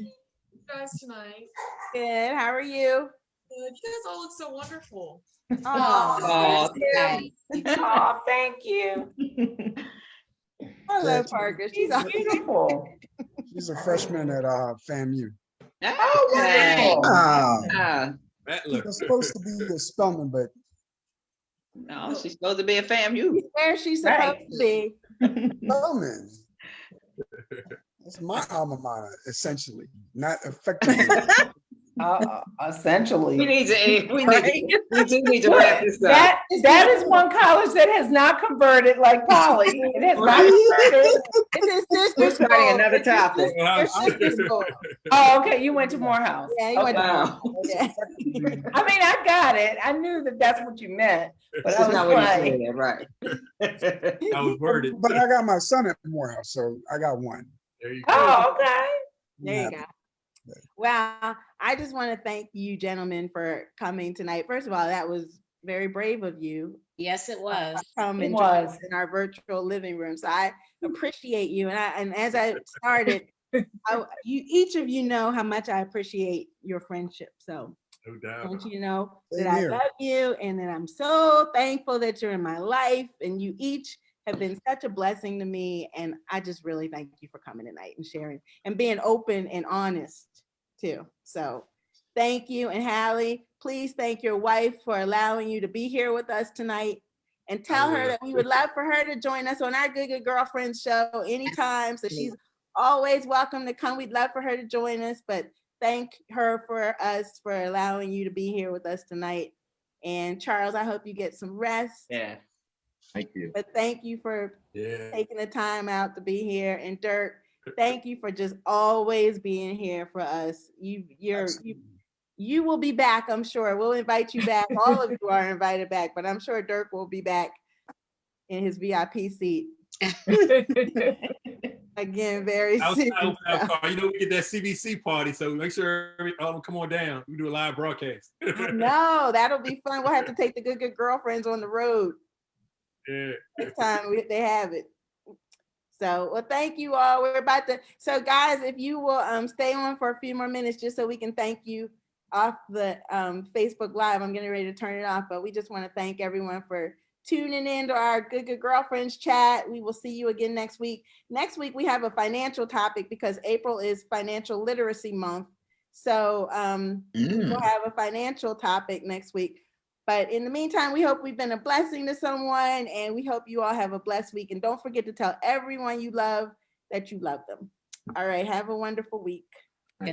L: Guys tonight.
C: Good. How are you?
L: Good. You guys all look so wonderful.
C: Oh,
A: Oh, thank you.
C: I love Parker. She's
A: beautiful.
F: She's a freshman at FAMU.
A: Oh, wonderful.
F: She was supposed to be a Spelman, but
B: no, she's supposed to be a FAMU.
C: Where's she supposed to be?
F: Spelman. That's my alma mater, essentially, not effectively.
A: Essentially.
B: We do need to wrap this up.
A: That is one college that has not converted like Poly. It has not converted.
B: We're starting another topic.
A: Oh, okay. You went to Morehouse.
C: Yeah, you went to Morehouse.
A: Yeah. I mean, I got it. I knew that that's what you meant, but
B: That's not what you
A: playing.
B: said, right?
H: I was worded.
F: But I got my son at Morehouse, so I got one.
H: There you go.
A: Oh, okay.
C: There you go. Well, I just want to thank you, gentlemen, for coming tonight. First of all, that was very brave of you.
D: Yes, it was.
C: Come and join us in our virtual living room. So I appreciate you. And as I started, each of you know how much I appreciate your friendship. So
H: no doubt.
C: I want you to know that I love you, and that I'm so thankful that you're in my life, and you each have been such a blessing to me. And I just really thank you for coming tonight and sharing and being open and honest too. So thank you. And Hallie, please thank your wife for allowing you to be here with us tonight, and tell her that we would love for her to join us on our Good Girlfriends show anytime. So she's always welcome to come. We'd love for her to join us, but thank her for allowing you to be here with us tonight. And Charles, I hope you get some rest.
J: Yeah. Thank you.
C: But thank you for taking the time out to be here. And Dirk, Thank you for just always being here for us. You will be back, I'm sure. We'll invite you back. All of you are invited back, but I'm sure Dirk will be back in his VIP seat again very soon.
H: You know, we get that CBC party, so make sure all them come on down. We do a live broadcast.
C: No, that'll be fun. We'll have to take the good girlfriends on the road.
H: Yeah.
C: Next time they have it. So, well, thank you all. We're about to, so guys, if you will stay on for a few more minutes just so we can thank you off the Facebook Live. I'm getting ready to turn it off, but we just want to thank everyone for tuning in to our Good Girlfriends chat. We will see you again next week. Next week, we have a financial topic because April is Financial Literacy Month. So we'll have a financial topic next week. But in the meantime, we hope we've been a blessing to someone, and we hope you all have a blessed week. And don't forget to tell everyone you love that you love them. All right, have a wonderful week.